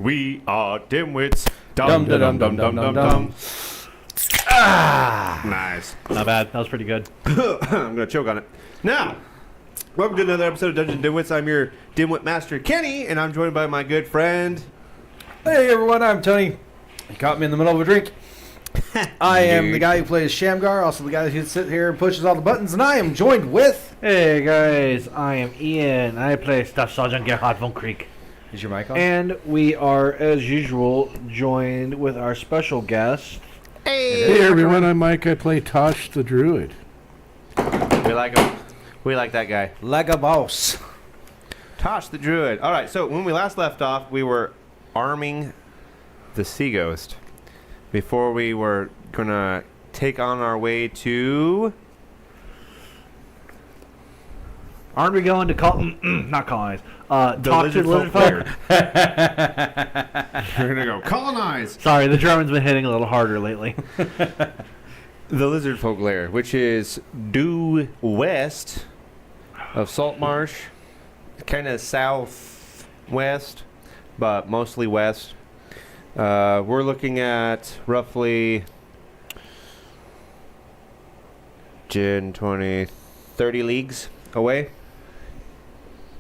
We are dimwits. Dum dum dum dum dum dum. Nice. Not bad. That was pretty good. I'm gonna choke on it. Now, welcome to another episode of Dungeon Dimwits. I'm your Dimwit Master, Kenny, and I'm joined by my good friend. Hey everyone, I'm Tony. You caught me in the middle of a drink. I am the guy who plays Shamgar, also the guy who sits here and pushes all the buttons, and I am joined with... Hey guys, I am Ian. I play Staff Sergeant Gerhard von Krieg. Is your mic on? And we are, as usual, joined with our special guest. Hey everyone, I'm Mike. I play Tosh the Druid. We like him. We like that guy. Like a boss. Tosh the Druid. All right, so when we last left off, we were arming the Sea Ghost before we were gonna take on our way to... Aren't we going to not colonize, The talk to lizard the lizard folk folk? We're gonna go colonize Sorry, the German's been hitting a little harder lately. the lizard folk lair, which is due west of Saltmarsh, kind of southwest, but mostly west. We're looking at roughly 10, 20, 30 leagues away.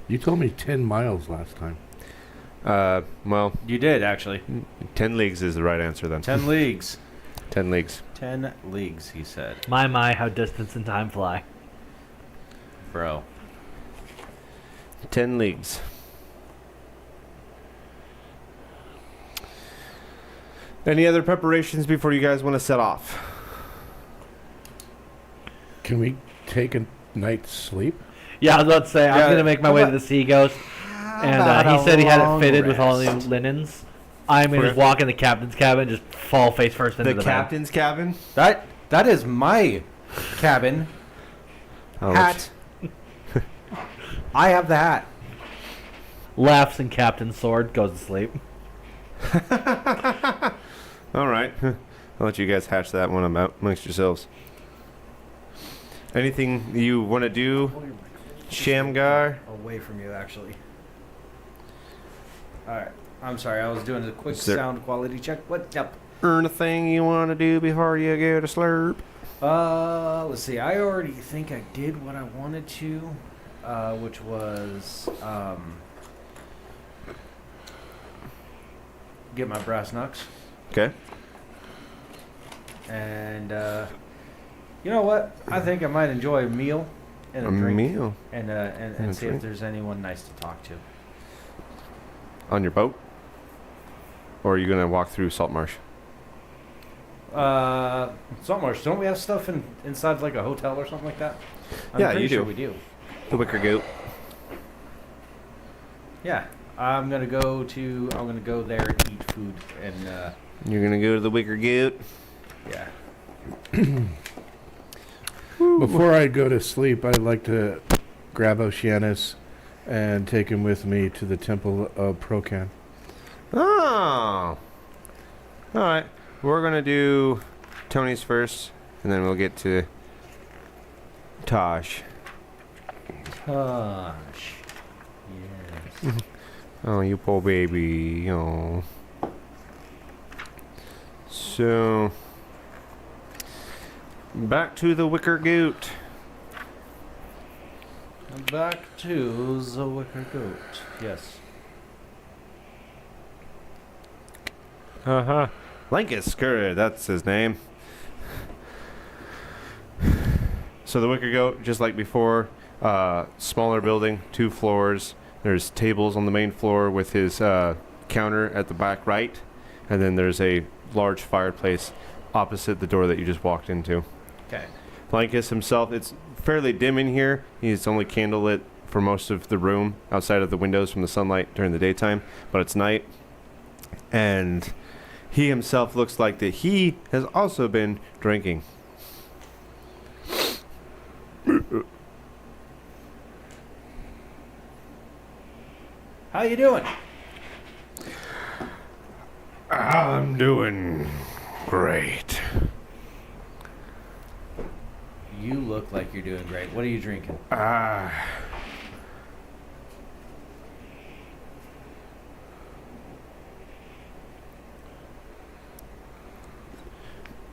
You told me 10 miles last time. Well, You did, actually. 10 leagues is the right answer then. 10 leagues. 10 leagues. 10 leagues, he said. My, how distance and time fly. Bro. 10 leagues. Any other preparations before you guys want to set off? Can we take a night's sleep? Yeah, I was about to say, I'm Yeah, going to make my how way to about- the Sea Ghost. And about he said he had it long fitted with all the rest? linens. I'm going to just walk in the captain's cabin, just fall face first into The the captain's cabin? That is my cabin. Oh, Hat. I have the hat. bed. Laughs and captain's sword, goes to sleep. All right. I'll let you guys hatch that one about amongst yourselves. Anything you want to do, Shamgar? Away from you, actually. Alright. I'm sorry, I was doing a quick Is there- sound quality check. What? Yep. Anything you want to do before you go to slurp? Let's see. I already think I did what I wanted to, which was get my brass knucks. Okay. And you know what? I think I might enjoy a meal and a drink, meal and And a see if drink. there's anyone nice to talk to. on your boat? Or are you going to walk through Saltmarsh? Saltmarsh, don't we have stuff inside like a hotel or something like that? I'm Yeah, pretty you sure do. We do. The Wicker Goat. Yeah, I'm gonna go there and eat food and You're going to go to the Wicker Goat? yeah. Before I go to sleep, I'd like to grab Oceanus and take him with me to the Temple of Procan. Oh. All right. We're going to do Tony's first, and then we'll get to Tosh. Gosh. Yes. Oh, you poor baby. Oh. So, back to the Wicker Goat. Back to the Wicker Goat. Yes. Uh-huh. Lancaster, that's his name. So the Wicker Goat, just like before, smaller building, 2 floors. There's tables on the main floor with his counter at the back right. And then there's a large fireplace opposite the door that you just walked into. Okay. Lankus himself, it's fairly dim in here. He's only candlelit for most of the room outside of the windows from the sunlight during the daytime, but it's night. And he himself looks like that he has also been drinking. How you doing? I'm doing great. You look like you're doing great. What are you drinking?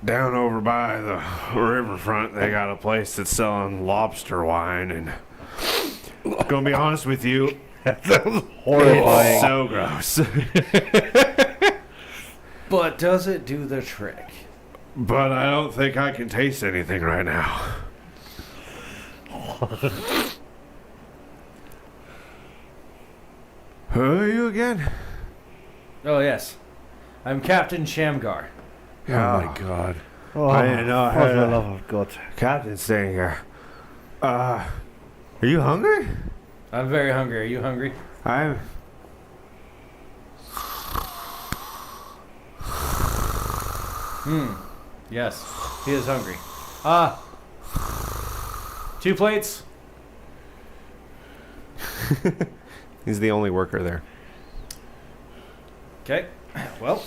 Down over by the riverfront, they got a place that's selling lobster wine, and gonna be honest with you, Horrifying. it's so gross. But does it do the trick? But I don't think I can taste anything right now. Who are you again? Oh, yes. I'm Captain Shamgar. Oh my God. Oh, I didn't know I for had the a- love of God. Captain staying here. Are you hungry? I'm very hungry. Are you hungry? I'm. Yes, he is hungry. 2 plates. He's the only worker there. Okay. Well,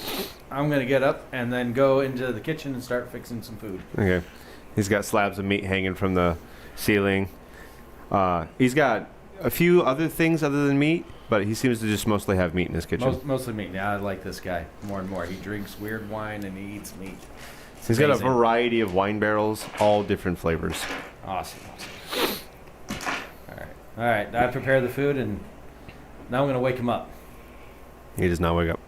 I'm going to get up and then go into the kitchen and start fixing some food. Okay. He's got slabs of meat hanging from the ceiling. He's got a few other things other than meat, but he seems to just mostly have meat in his kitchen. Mostly meat. Yeah, I like this guy more and more. He drinks weird wine and he eats meat. It's He's got a amazing. variety of wine barrels, all different flavors. Awesome. All right. I prepared the food and now I'm going to wake him up. He does not wake up.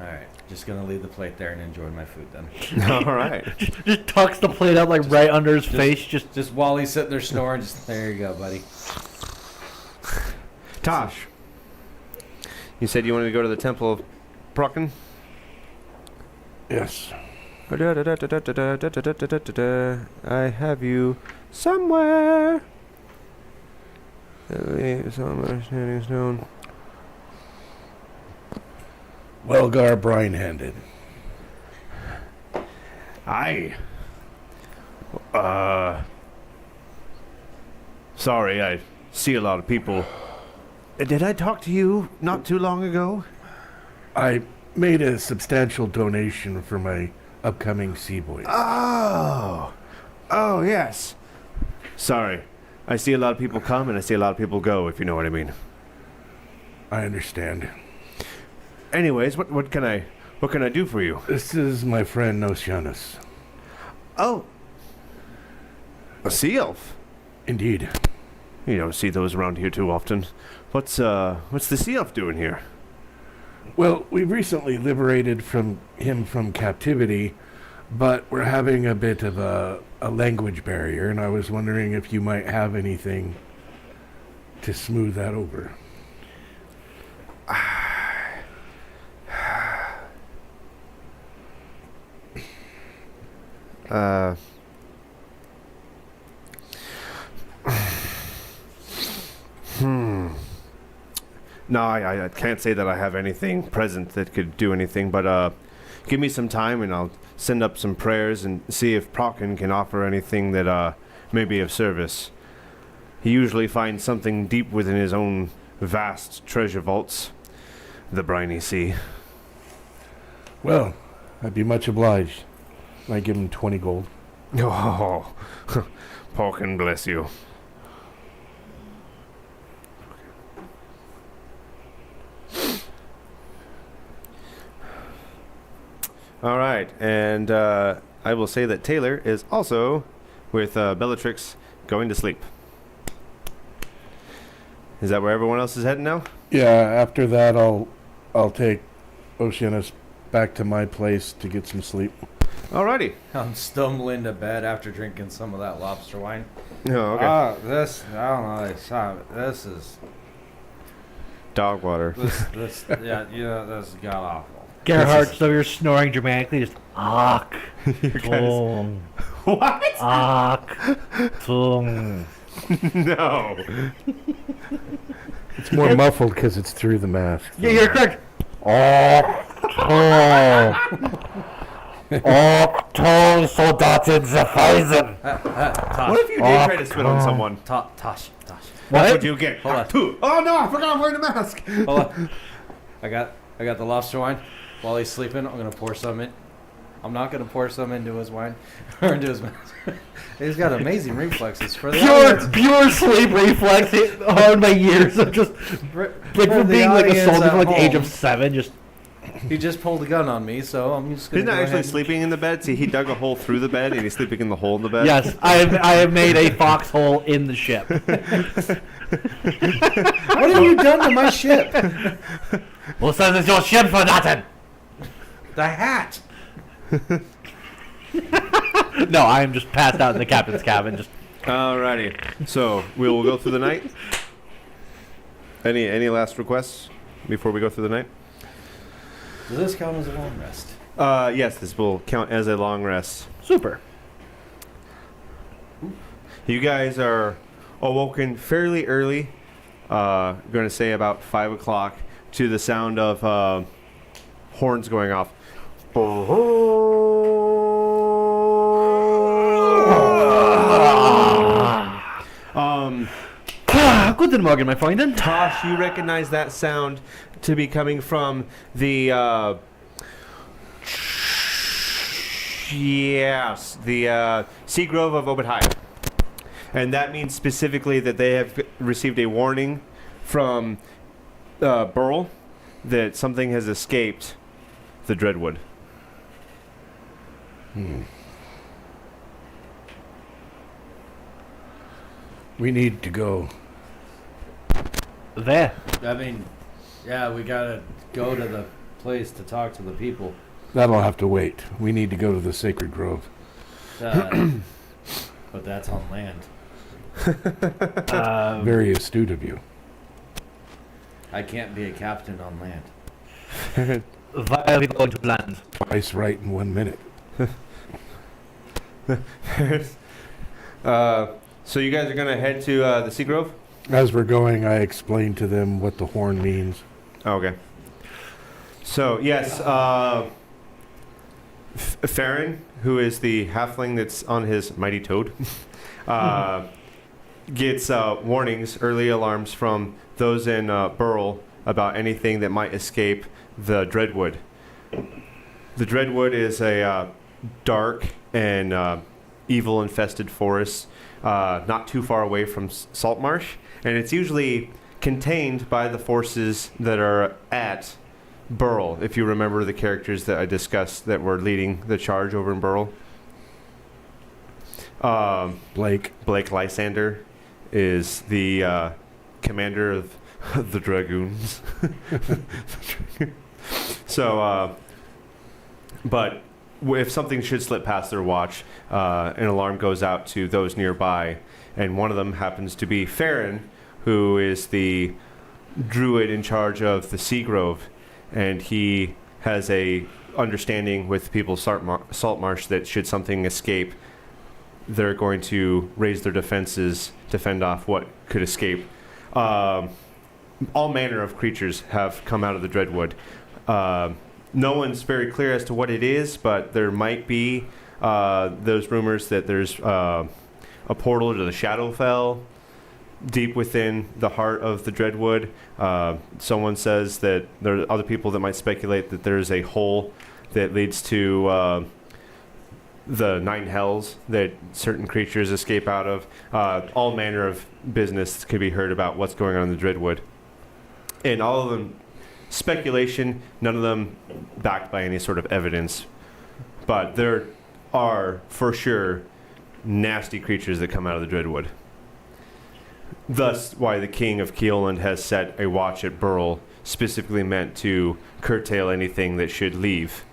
All right. Just going to leave the plate there and enjoy my food then. All right. Just tucks the plate out like right under his face. Just while he's sitting there snoring, just there you go, buddy. Tosh, you said you wanted to go to the Temple of Procken? Yes. I have you somewhere. Standing stone. Welgar Brine-handed. Sorry, I see a lot of people. Did I talk to you not too long ago? I made a substantial donation for my upcoming Sea Boys. Oh, yes. Sorry, I see a lot of people come and I see a lot of people go, if you know what I mean. I understand. Anyways, what can I do for you? This is my friend Nosianus. Oh, a sea elf. Indeed. You don't see those around here too often. What's the sea elf doing here? Well, we've recently liberated him from captivity, but we're having a bit of a language barrier, and I was wondering if you might have anything to smooth that over. No, I can't say that I have anything present that could do anything, but give me some time and I'll send up some prayers and see if Procken can offer anything that may be of service. He usually finds something deep within his own vast treasure vaults, the briny sea. Well, I'd be much obliged. Might give him 20 gold. Oh, Procken bless you. All right, and I will say that Taylor is also with Bellatrix going to sleep. Is that where everyone else is heading now? Yeah, after that I'll take Oceanus back to my place to get some sleep. Alrighty. I'm stumbling to bed after drinking some of that lobster wine. Oh, okay. I don't know. This is Dog water. this is god awful. Gerhardt, so you're snoring dramatically. Just What? No. It's more muffled because it's through the mask. Yeah, you're correct. What if you did try to spit on someone? Tosh. What would you get? Hold on. Oh no, I forgot I'm wearing a mask. Hold on. I got the lobster wine. While he's sleeping, I'm gonna pour some in. I'm not gonna pour some into his wine or into his mouth. He's got amazing reflexes for the audience. Pure sleep reflex honed by years of just For like the from being like a audience soldier at from like the age home. of 7. Just He just pulled a gun on me, so I'm just gonna He's not go actually ahead and- sleeping in the bed. See, he dug a hole through the bed, and he's sleeping in the hole in the bed. Yes, I have made a foxhole in the ship. What have you done to my ship? Well, so it's your ship for nothing. The hat. No, I am just passed out in the captain's cabin. Just Alrighty. So we will go through the night. Any last requests before we go through the night? Does this count as a long rest? Yes, this will count as a long rest. super. You guys are awoken fairly early. Going to say about 5 o'clock to the sound of horns going off. Guten Morgen, my Freundin. Tosh, you recognize that sound to be coming from the Seagrove of Obadiah. And that means specifically that they have received a warning from Burl that something has escaped the Dreadwood. We need to go. There. I mean, yeah, we gotta go to the place to talk to the people. That'll have to wait. We need to go to the Sacred Grove. But that's on land. Very astute of you. I can't be a captain on land. Why are we going to land? Twice right in 1 minute. So you guys are going to head to the Seagrove? As we're going, I explained to them what the horn means. Okay. So, yes, Farron, who is the halfling that's on his mighty toad, gets warnings, early alarms from those in Burl about anything that might escape the Dreadwood. The Dreadwood is a dark and evil-infested forest not too far away from Saltmarsh, and it's usually contained by the forces that are at Burl, if you remember the characters that I discussed that were leading the charge over in Burl. Blake. Blake Lysander is the commander of the Dragoons. So, but if something should slip past their watch, an alarm goes out to those nearby, and one of them happens to be Farron, who is the druid in charge of the Seagrove, and he has a understanding with people of Saltmarsh that should something escape, they're going to raise their defenses to fend off what could escape. All manner of creatures have come out of the Dreadwood. No one's very clear as to what it is, but there might be those rumors that there's a portal to the Shadowfell deep within the heart of the Dreadwood. Someone says that there are other people that might speculate that there's a hole that leads to the Nine Hells that certain creatures escape out of. All manner of business could be heard about what's going on in the Dreadwood. And all of them speculation, none of them backed by any sort of evidence. But there are, for sure, nasty creatures that come out of the Dreadwood. Thus, why the King of Keoland has set a watch at Burl, specifically meant to curtail anything that should leave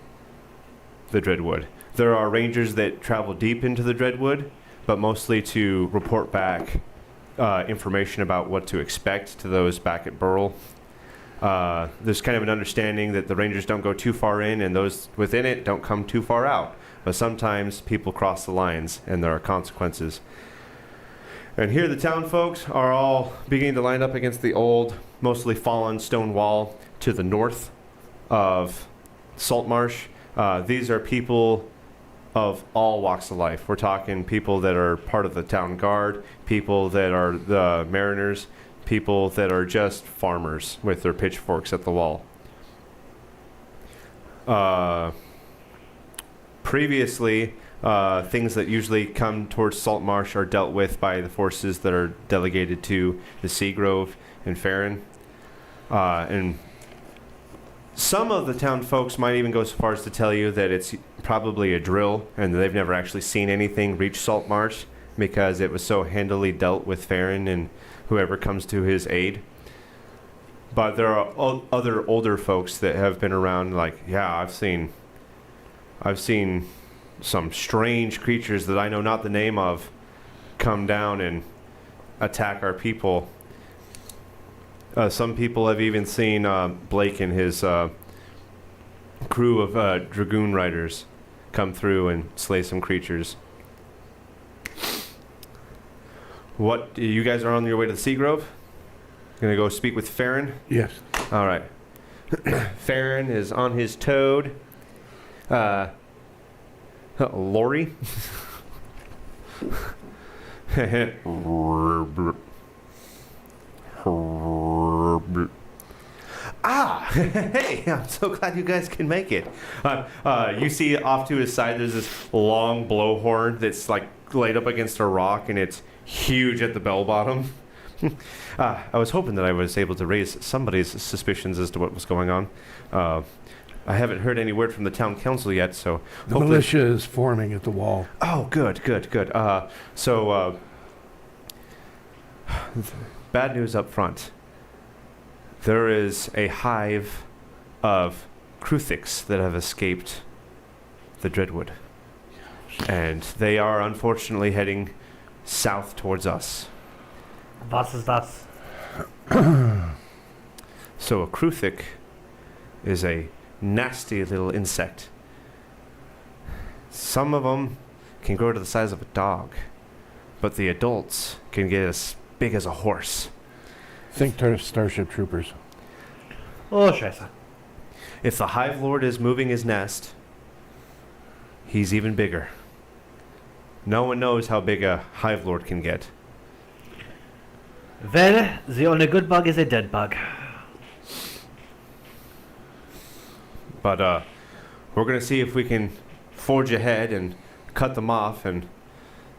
the Dreadwood. There are rangers that travel deep into the Dreadwood, but mostly to report back information about what to expect to those back at Burl. There's kind of an understanding that the rangers don't go too far in and those within it don't come too far out. But sometimes people cross the lines and there are consequences. And here the town folks are all beginning to line up against the old, mostly fallen stone wall to the north of Saltmarsh. These are people of all walks of life. We're talking people that are part of the town guard, people that are the mariners, people that are just farmers with their pitchforks at the wall. Previously, things that usually come towards Saltmarsh are dealt with by the forces that are delegated to the Seagrove and Farron. And Some of the town folks might even go so far as to tell you that it's probably a drill and they've never actually seen anything reach Salt Marsh because it was so handily dealt with Farron and whoever comes to his aid. But there are other older folks that have been around like, yeah, I've seen some strange creatures that I know not the name of come down and attack our people. Some people have even seen Blake and his crew of dragoon riders come through and slay some creatures. What, you guys are on your way to the Sea Grove? Gonna go speak with Farron? Yes. All right. Farron is on his toad. Lori? Ah, hey, I'm so glad you guys can make it. You see off to his side, there's this long blowhorn that's like laid up against a rock, and it's huge at the bell bottom. I was hoping that I was able to raise somebody's suspicions as to what was going on. I haven't heard any word from the town council yet, so The hopefully- militia is forming at the wall. Oh, good. Bad news up front. There is a hive of Kruthiks that have escaped the Dreadwood. And they are unfortunately heading south towards us. Was ist das? So a Kruthik is a nasty little insect. Some of them can grow to the size of a dog, but the adults can get as big as a horse. Think Starship Troopers. Oh, scheiße. If the Hive Lord is moving his nest, he's even bigger. No one knows how big a Hive Lord can get. Well, the only good bug is a dead bug. But we're going to see if we can forge ahead and cut them off, and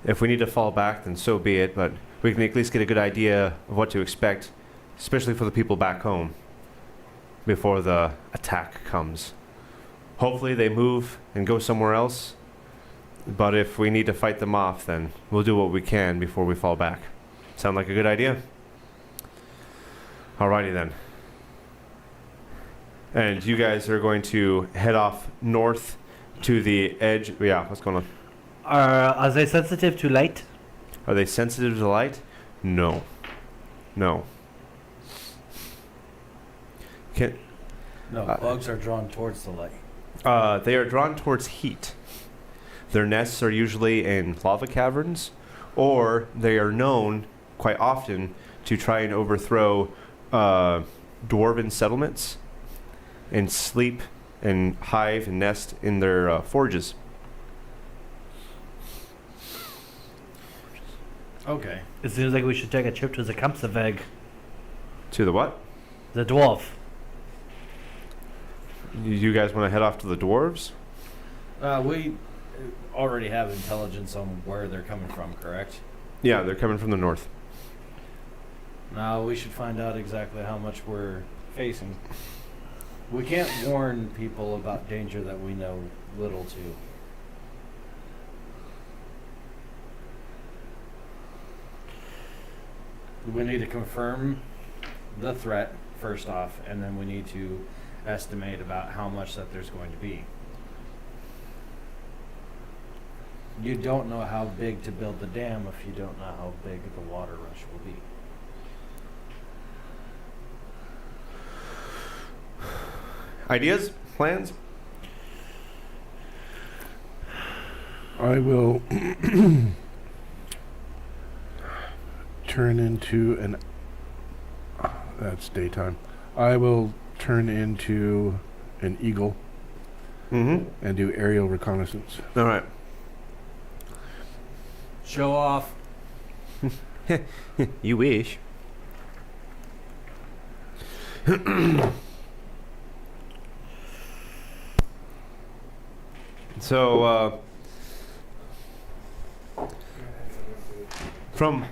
if we need to fall back, then so be it, but we can at least get a good idea of what to expect, especially for the people back home, before the attack comes. Hopefully they move and go somewhere else, but if we need to fight them off, then we'll do what we can before we fall back. Sound like a good idea? Alrighty then. And you guys are going to head off north to the edge. Yeah, what's going on? Are they sensitive to light? Are they sensitive to light? No. No. Can, No, bugs are drawn towards the light. they are drawn towards heat. Their nests are usually in lava caverns, or they are known quite often to try and overthrow dwarven settlements and sleep and hive and nest in their forges. Okay. It seems like we should take a trip to the Kampfzweig. To the what? The dwarf. You guys want to head off to the dwarves? We already have intelligence on where they're coming from, correct? Yeah, they're coming from the north. Now we should find out exactly how much we're facing. We can't warn people about danger that we know little to. We need to confirm the threat first off, and then we need to estimate about how much that there's going to be. You don't know how big to build the dam if you don't know how big the water rush will be. Ideas? Plans? I will turn into an. That's daytime. I will turn into an eagle Mm-hmm. and do aerial reconnaissance. All right. Show off. You wish. So, from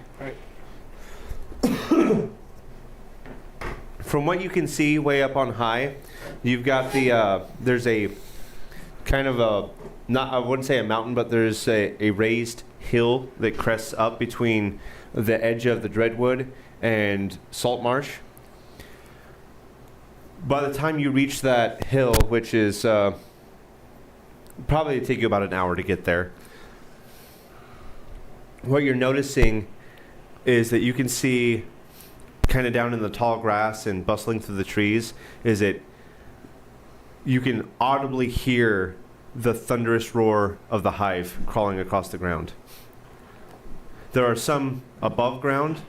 from what you can see way up on high, you've got there's a kind of a, not, I wouldn't say a mountain, but there's a raised hill that crests up between the edge of the Dreadwood and Salt Marsh. By the time you reach that hill, which is probably take you about an hour to get there, what you're noticing is that you can see kind of down in the tall grass and bustling through the trees is that you can audibly hear the thunderous roar of the hive crawling across the ground. There are some above ground,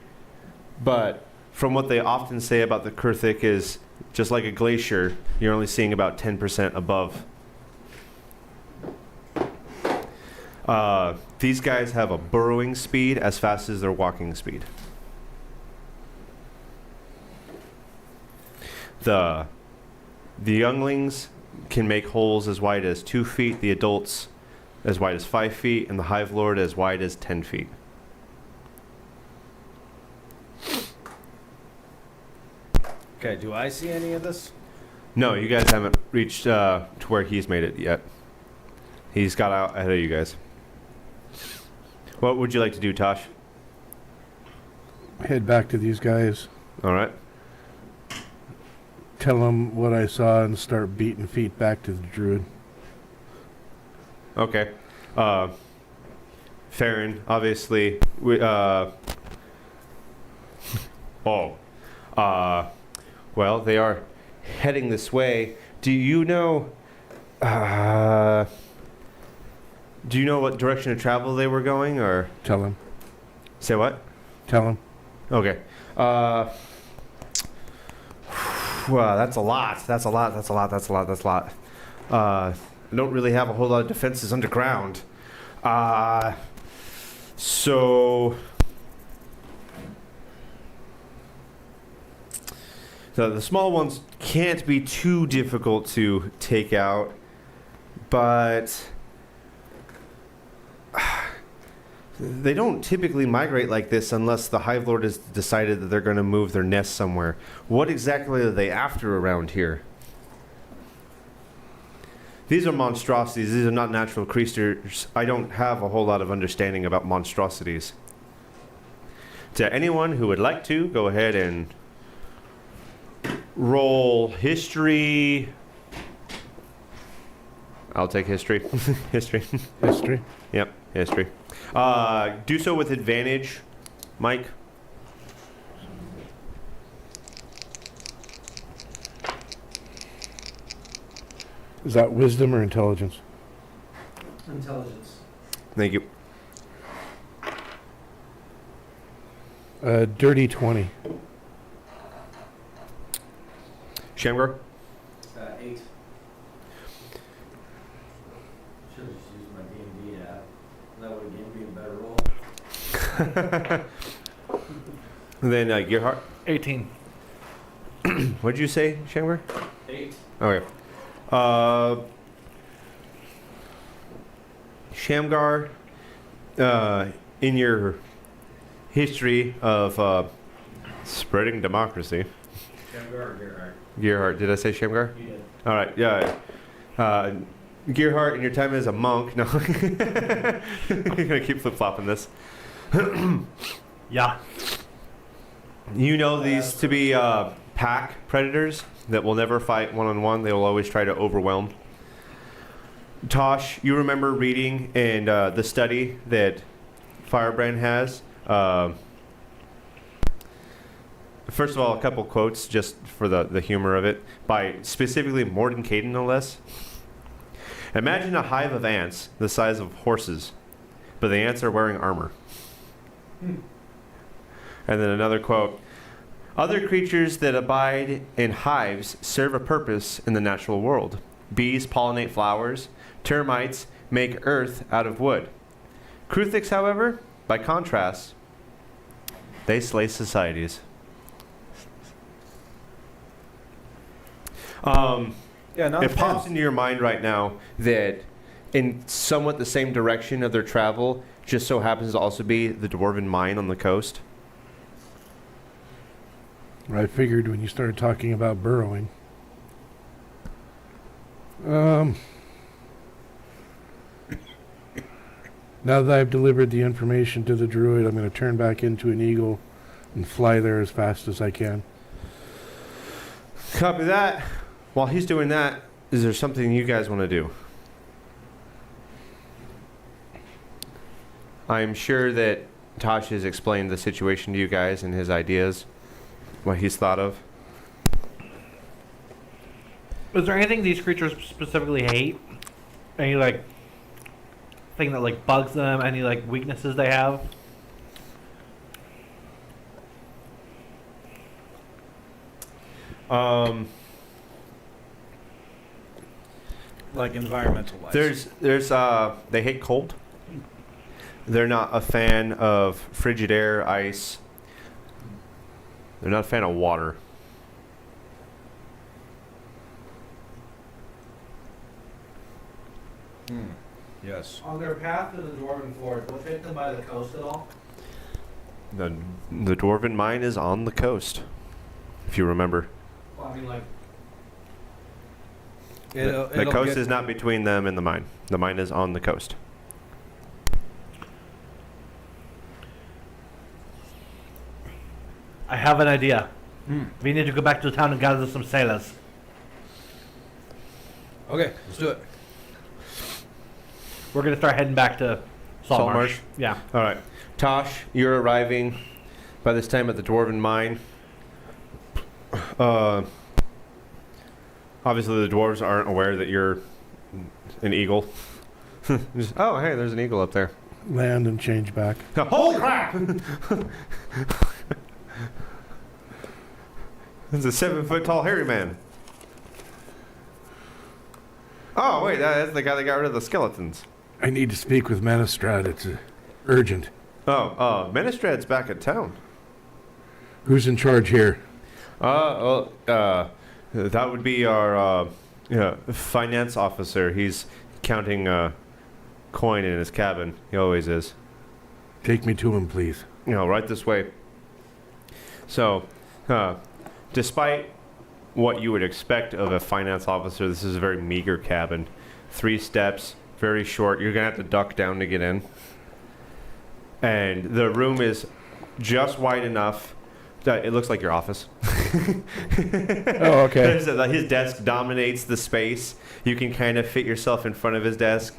but from what they often say about the Kurthik is just like a glacier, you're only seeing about 10% above. These guys have a burrowing speed as fast as their walking speed. The younglings can make holes as wide as 2 feet, the adults as wide as 5 feet, and the hive lord as wide as 10 feet. Okay, do I see any of this? No, you guys haven't reached to where he's made it yet. He's got out ahead of you guys. What would you like to do, Tosh? Head back to these guys, All right. tell them what I saw, and start beating feet back to the druid. Okay. Farron, obviously. Well, they are heading this way. Do you know what direction of travel they were going, or Tell them. say what? Tell them. Okay. Wow, that's a lot. That's a lot. That's a lot. That's a lot. That's a lot. I don't really have a whole lot of defenses underground. So the small ones can't be too difficult to take out, but they don't typically migrate like this unless the Hive Lord has decided that they're going to move their nest somewhere. What exactly are they after around here? These are monstrosities. These are not natural creatures. I don't have a whole lot of understanding about monstrosities. To anyone who would like to, go ahead and roll history. I'll take history. History. History. Yep, history. Do so with advantage, Mike. Is that wisdom or intelligence? Intelligence. Thank you. Dirty 20. Shamgar? 8. Should have just used my D&D app. That would have given me a better roll. And then Gerhardt. 18. What'd you say, Shamgar? 8. Okay. Shamgar, in your history of spreading democracy. Shamgar or Gerhardt? Gerhardt, did I say Shamgar? You did. All right, yeah. Gerhardt, in your time as a monk, no. You're going to keep flip-flopping this. Yeah. You know these to be pack predators that will never fight one-on-one. They will always try to overwhelm. Tosh, you remember reading in the study that Firebrand has. First of all, a couple quotes just for the humor of it, by specifically Morden Caden, no less. Imagine a hive of ants the size of horses, but the ants are wearing armor. And then another quote. Other creatures that abide in hives serve a purpose in the natural world. Bees pollinate flowers. Termites make earth out of wood. Kruthiks, however, by contrast, they slay societies. It pops into your mind right now that in somewhat the same direction of their travel just so happens to also be the Dwarven mine on the coast. I figured when you started talking about burrowing. Now that I've delivered the information to the druid, I'm going to turn back into an eagle and fly there as fast as I can. Copy that. While he's doing that, is there something you guys want to do? I'm sure that Tosh has explained the situation to you guys and his ideas, what he's thought of. Is there anything these creatures specifically hate? Any like thing that like bugs them? Any like weaknesses they have? Like environmental wise. There's they hate cold. They're not a fan of frigid air, ice. They're not a fan of water. Yes. On their path to the Dwarven Forest, was hit them by the coast at all? The dwarven mine is on the coast, if you remember. Well, I mean, like, The coast is not between them and the mine. The mine is on the coast. I have an idea. We need to go back to town and gather some sailors. Okay, let's do it. We're gonna start heading back to Saltmarsh. Yeah. All right. Tosh, you're arriving by this time at the dwarven mine. Obviously, the dwarves aren't aware that you're an eagle. Just, oh, hey, there's an eagle up there. Land and change back. Holy crap! It's a 7-foot tall hairy man. Oh, wait, that's the guy that got rid of the skeletons. I need to speak with Manistrad. It's urgent. Oh, Menestrad's back at town. Who's in charge here? That would be our finance officer. He's counting coin in his cabin. He always is. Take me to him, please. Right this way. So, despite what you would expect of a finance officer, this is a very meager cabin. 3 steps, very short. You're going to have to duck down to get in. And the room is just wide enough that it looks like your office. Oh, okay. His desk dominates the space. You can kind of fit yourself in front of his desk.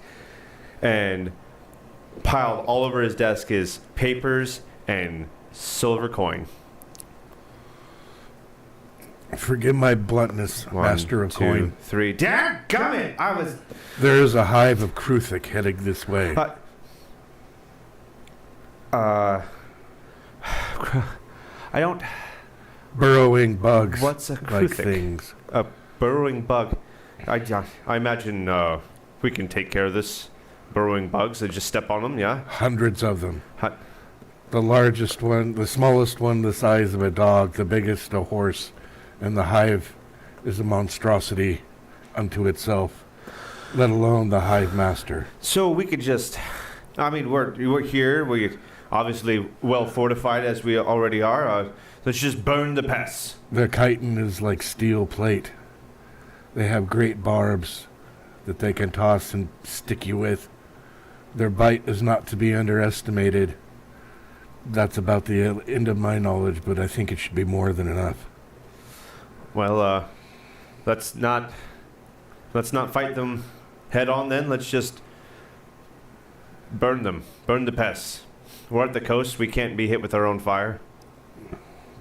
And piled all over his desk is papers and silver coin. Forgive my bluntness, 1, master of 2, coin. 3. Dadgummit! I was. There is a hive of Kruthic heading this way. I don't. Burrowing bugs. What's a like Kruthic? things? A burrowing bug. I imagine we can take care of this burrowing bugs. They just step on them, yeah? Hundreds of them. Huh. The largest one, the smallest one the size of a dog, the biggest a horse, and the hive is a monstrosity unto itself, let alone the hive master. So we could just. I mean, we're here. We're obviously well fortified as we already are. Let's just burn the pests. The chitin is like steel plate. They have great barbs that they can toss and stick you with. Their bite is not to be underestimated. That's about the end of my knowledge, but I think it should be more than enough. Well, let's not fight them head on then. Let's just burn them. Burn the pests. We're at the coast. We can't be hit with our own fire.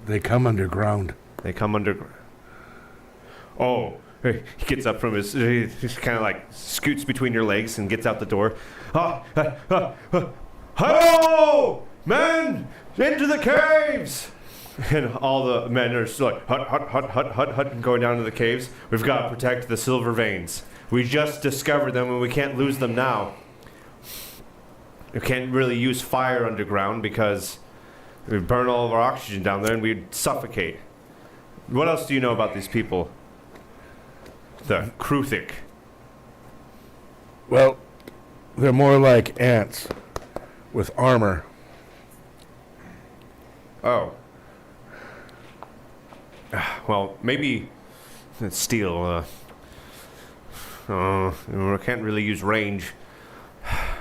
They come underground. They come under. Oh, he gets up from his. He just kind of like scoots between your legs and gets out the door. Hello, men, into the caves! And all the men are just like hut, hut, hut, hut, hut, hut, and going down to the caves. We've got to protect the silver veins. We just discovered them, and we can't lose them now. We can't really use fire underground because we'd burn all of our oxygen down there and we'd suffocate. What else do you know about these people? The Kruthic. Well, they're more like ants with armor. Oh. Well, maybe steel. I can't really use range. Huh.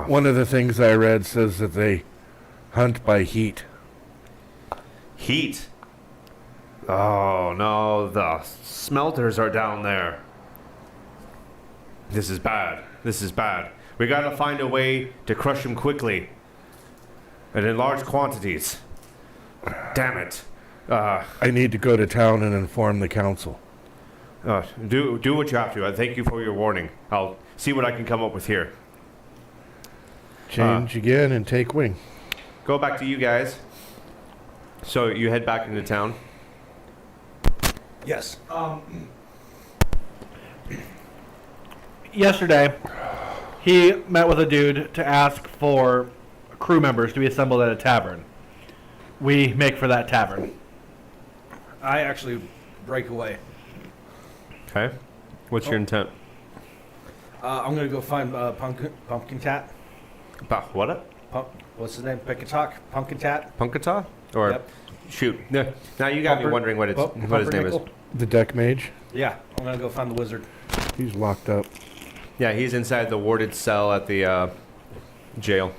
One of the things I read says that they hunt by heat. Heat. Oh no, the smelters are down there. This is bad. This is bad. We gotta find a way to crush them quickly and in large quantities. Damn it. I need to go to town and inform the council. Do what you have to. I thank you for your warning. I'll see what I can come up with here. Change again and take wing. Go back to you guys. So you head back into town. Yes. Yesterday, he met with a dude to ask for crew members to be assembled at a tavern. We make for that tavern. I actually break away. Okay. What's your intent? I'm gonna go find Pumpkin Tat. What? What's his name? Pickatalk? Pumpkin Tat? Punkata? Or Yep. shoot. No, now you got me wondering what what his name is. Pumpernickel? The deck mage, Yeah, I'm gonna go find the wizard. he's locked up. Yeah, he's inside the warded cell at the jail.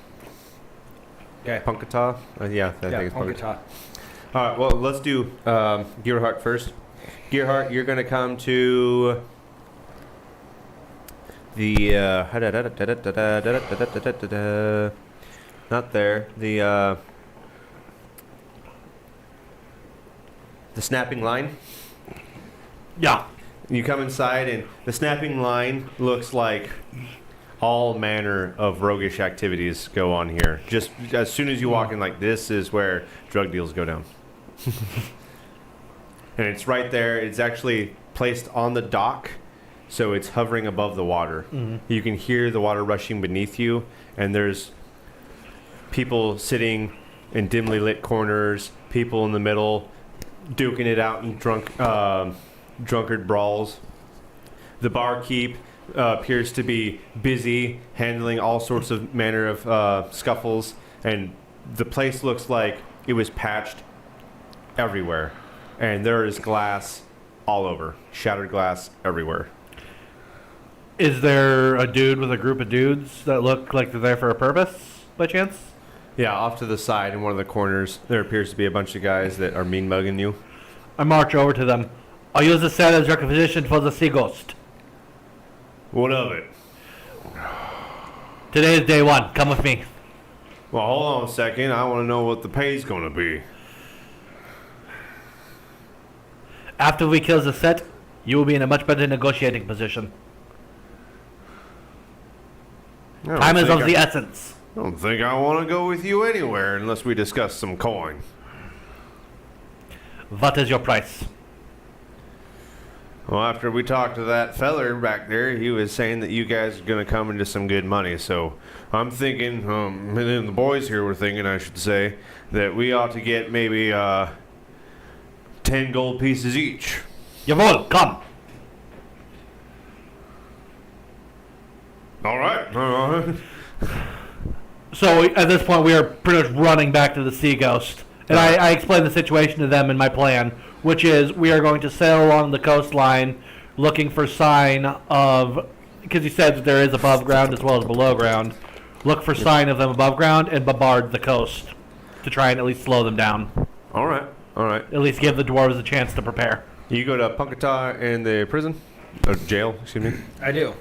Okay. Punkata? Yeah, I think it's Pumpkin Punkata. Tat. All right, well, let's do Gearhart first. Gearhart, you're going to come to the not there. The snapping line. Yeah. You come inside, and the snapping line looks like all manner of roguish activities go on here. Just as soon as you walk in, like, this is where drug deals go down. And it's right there. It's actually placed on the dock, so it's hovering above the water. You can hear the water rushing beneath you, and there's people sitting in dimly lit corners, people in the middle, duking it out in drunkard brawls. The barkeep appears to be busy handling all sorts of manner of scuffles, and the place looks like it was patched everywhere, and there is glass all over, shattered glass everywhere. Is there a dude with a group of dudes that look like they're there for a purpose, by chance? Yeah, off to the side in one of the corners, there appears to be a bunch of guys that are mean mugging you. I march over to them. I'll use the set as requisition for the Sea Ghost. What of it? Today is day one. Come with me. Well, hold on a second. I want to know what the pay's going to be. After we kill the set, you will be in a much better negotiating position. Time is of the essence. I don't think I want to go with you anywhere unless we discuss some coin. What is your price? Well, after we talked to that feller back there, he was saying that you guys are going to come into some good money. So I'm thinking, and then the boys here were thinking, I should say, that we ought to get maybe 10 gold pieces each. Jawohl, come. All right. So at this point, we are pretty much running back to the Sea Ghost. And I explained the situation to them in my plan, which is we are going to sail along the coastline looking for sign of, because you said that there is above ground as well as below ground, look for sign of them above ground and bombard the coast to try and at least slow them down. All right. At least give the dwarves a chance to prepare. You go to Punkata in the prison? Or jail, excuse me. I do.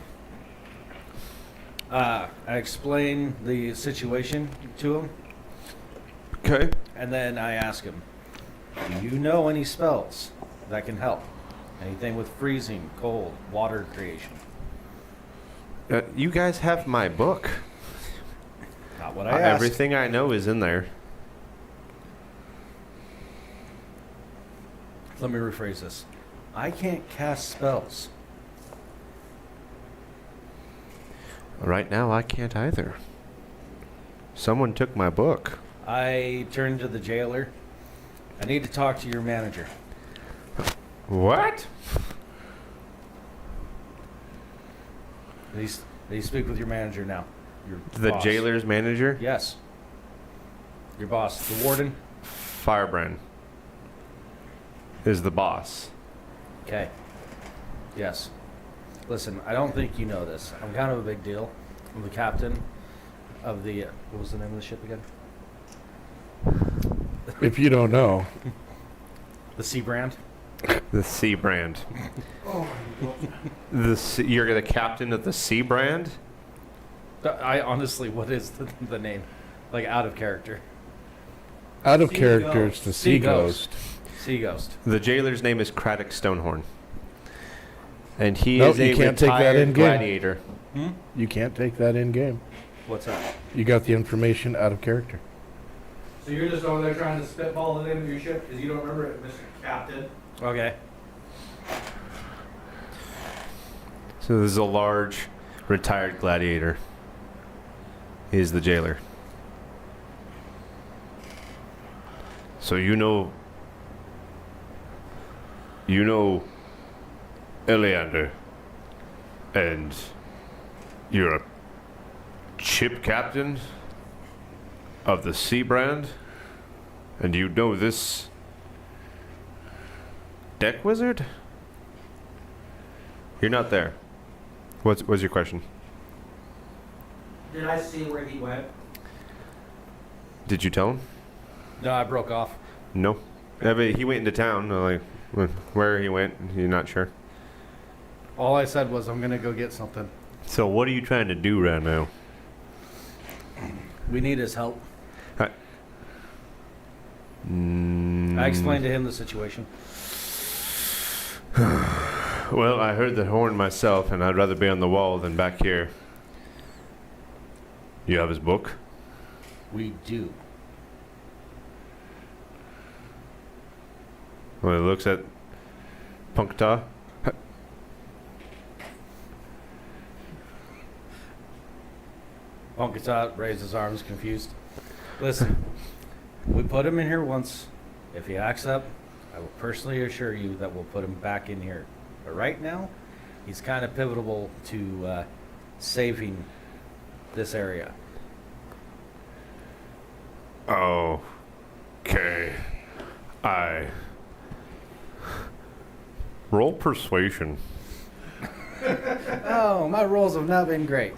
I explain the situation to him, Okay. and then I ask him, do you know any spells that can help? Anything with freezing, cold, water creation? You guys have my book. Not what I asked. Everything I know is in there. Let me rephrase this. I can't cast spells. Right now, I can't either. Someone took my book. I turn to the jailer. I need to talk to your manager. What? Please speak with your manager now. Your The boss. jailer's manager? Yes. Your boss, the warden. Firebrand. is the boss. Okay. Yes. Listen, I don't think you know this. I'm kind of a big deal. I'm the captain of the. What was the name of the ship again? If you don't know, The Sea Brand. The Sea Brand. You're the captain of the Sea Brand? I honestly, what is the name? Like out of character. out of Sea character, Ghost. it's the Sea Sea Ghost. Ghost. Sea Ghost. The jailer's name is Craddock Stonehorn. And he Nope, is a you can't take that retired in-game. gladiator. You can't take that in game. What's that? You got the information out of character. So you're just over there trying to spitball the name of your ship because you don't remember it, Mr. Captain. Okay. So this is a large, retired gladiator. He is the jailer. So you know Eleander, and you're a ship captain of the Sea Brand, and you know this deck wizard? You're not there. What's your question? Did I see where he went? Did you tell him? No, I broke off. No. Yeah, but he went into town. Like where he went, you're not sure. All I said was I'm gonna go get something. So what are you trying to do right now? We need his help. Mm, I explained to him the situation. Well, I heard the horn myself, and I'd rather be on the wall than back here. You have his book? We do. Well, he looks at Punkta. Punkata raised his arms, confused. Listen, we put him in here once. If he acts up, I will personally assure you that we'll put him back in here. But right now, he's kind of pivotal to saving this area. Okay. Roll persuasion. Oh, my rolls have not been great.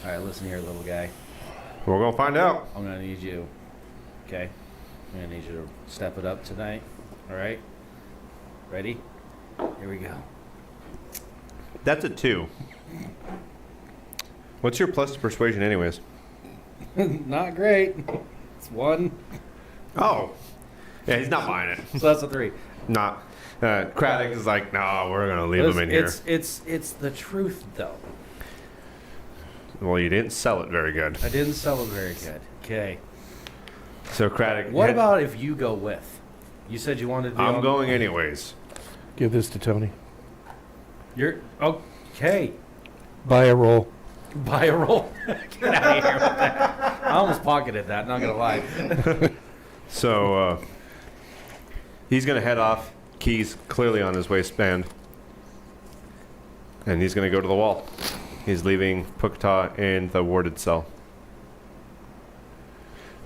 All right, listen here, little guy. We're gonna find out. I'm gonna need you. Okay, I'm gonna need you to step it up tonight. All right. Ready? Here we go. That's a 2. What's your plus to persuasion, anyways? Not great. It's 1. Oh. Yeah, he's not buying it. So that's a 3. Not. Craddock is like, no, we're gonna leave him in here. It's the truth though. Well, you didn't sell it very good. I didn't sell it very good. Okay. So Craddock. What about if you go with? You said you wanted to be I'm on- going anyways. Give this to Tony. You're okay. Buy a roll. Buy a roll. Get out of here with that. I almost pocketed that, not gonna lie. So he's gonna head off. Keys clearly on his waistband, and he's gonna go to the wall. He's leaving Pukta in the warded cell.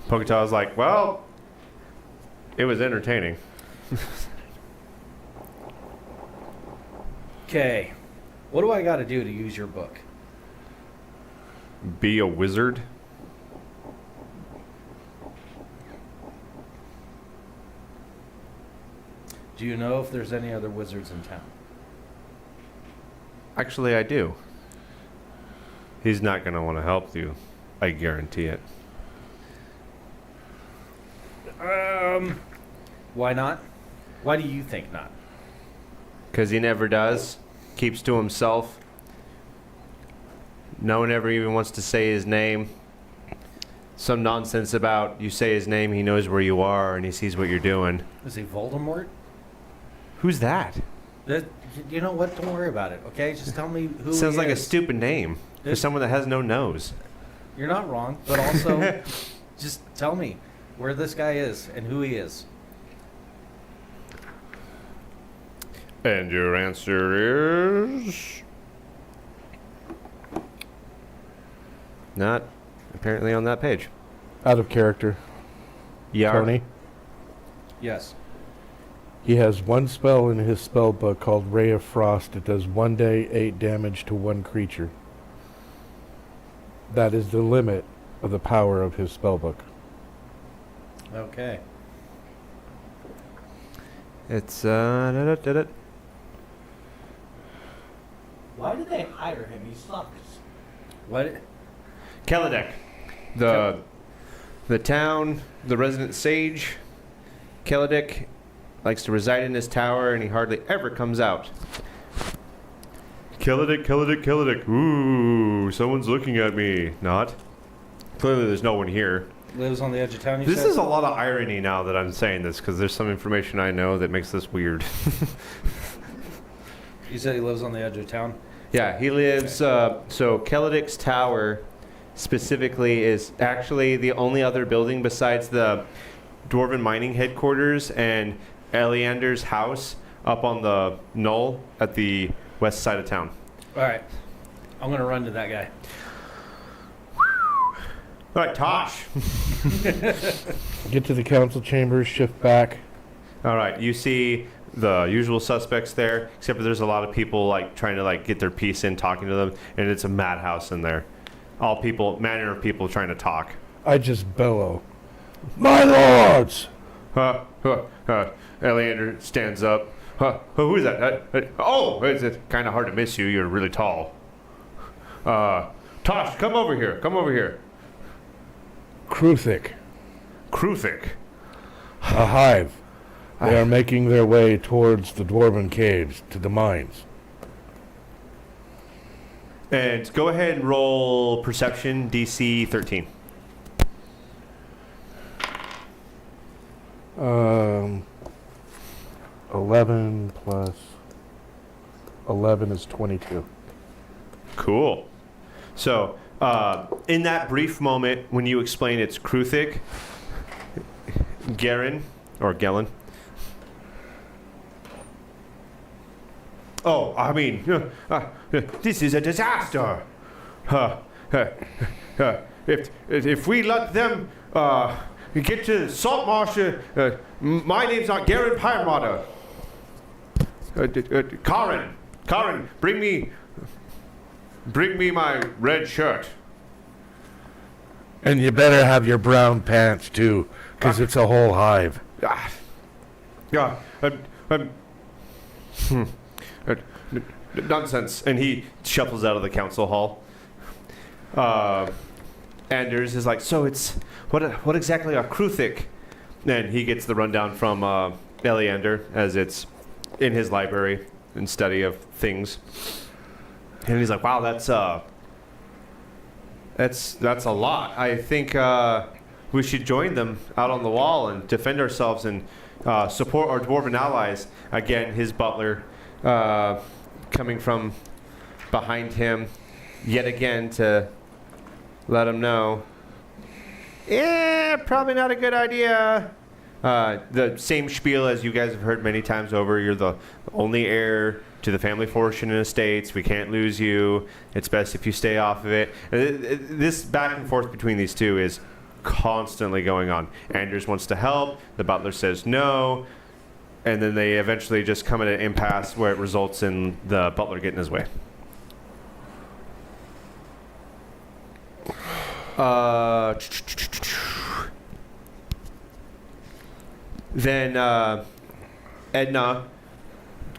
Pukta's like, well, it was entertaining. Okay. What do I gotta do to use your book? Be a wizard. Do you know if there's any other wizards in town? Actually, I do. He's not gonna want to help you. I guarantee it. Why not? Why do you think not? Because he never does. Keeps to himself. No one ever even wants to say his name. Some nonsense about you say his name, he knows where you are, and he sees what you're doing. Is he Voldemort? Who's that? You know what? Don't worry about it, okay? Just tell me who Sounds he like a is. stupid name for It- someone that has no nose. You're not wrong, but also just tell me where this guy is and who he is. And your answer is not apparently on that page. Out of character. Yar. Tony. Yes. He has one spell in his spell book called Ray of Frost. It does 1d 8 damage to one creature. That is the limit of the power of his spell book. Okay. It's Why did they hire him? He sucks. What? Kaladek, the town, the resident sage. Kaladek likes to reside in his tower, and he hardly ever comes out. Kaladek, Kaladek, Kaladek. Ooh, someone's looking at me. Not. Clearly, there's no one here. Lives on the edge of town, you This said? is a lot of irony now that I'm saying this, because there's some information I know that makes this weird. You said he lives on the edge of town? Yeah, he lives. So Kaladek's tower, specifically, is actually the only other building besides the Dwarven mining headquarters and Eleander's house up on the knoll at the west side of town. All right. I'm going to run to that guy. All right, Tosh. Get to the council chambers, shift back. All right, you see the usual suspects there, except for there's a lot of people like trying to like get their piece in, talking to them, and it's a madhouse in there. All people, manner of people trying to talk. I just bellow. My lords! Eleander stands up. Who is that? Oh, it's kind of hard to miss you. You're really tall. Tosh, come over here. Come over here. Kruthic, Kruthic. a hive. They are making their way towards the Dwarven caves, to the mines. And go ahead and roll perception, DC 13. 11 plus 11 is 22. Cool. So, in that brief moment when you explain it's Kruthic, Garen, or Gellin. Oh, I mean, this is a disaster. If we let them get to Saltmarsh, my name's not Garen Pyremotter. Karen, bring me my red shirt. And you better have your brown pants too, because it's a whole hive. Yeah, nonsense. And he shuffles out of the council hall. Anders is like, so it's what exactly are Kruthic? And he gets the rundown from Eleander as it's in his library and study of things. And he's like, wow, that's a lot. I think we should join them out on the wall and defend ourselves and support our dwarven allies. Again, his butler coming from behind him yet again to let him know, probably not a good idea. The same spiel as you guys have heard many times over. You're the only heir to the family fortune and estates. We can't lose you. It's best if you stay off of it. This back and forth between these two is constantly going on. Anders wants to help. The butler says no. And then they eventually just come at an impasse where it results in the butler getting his way. Then Edna,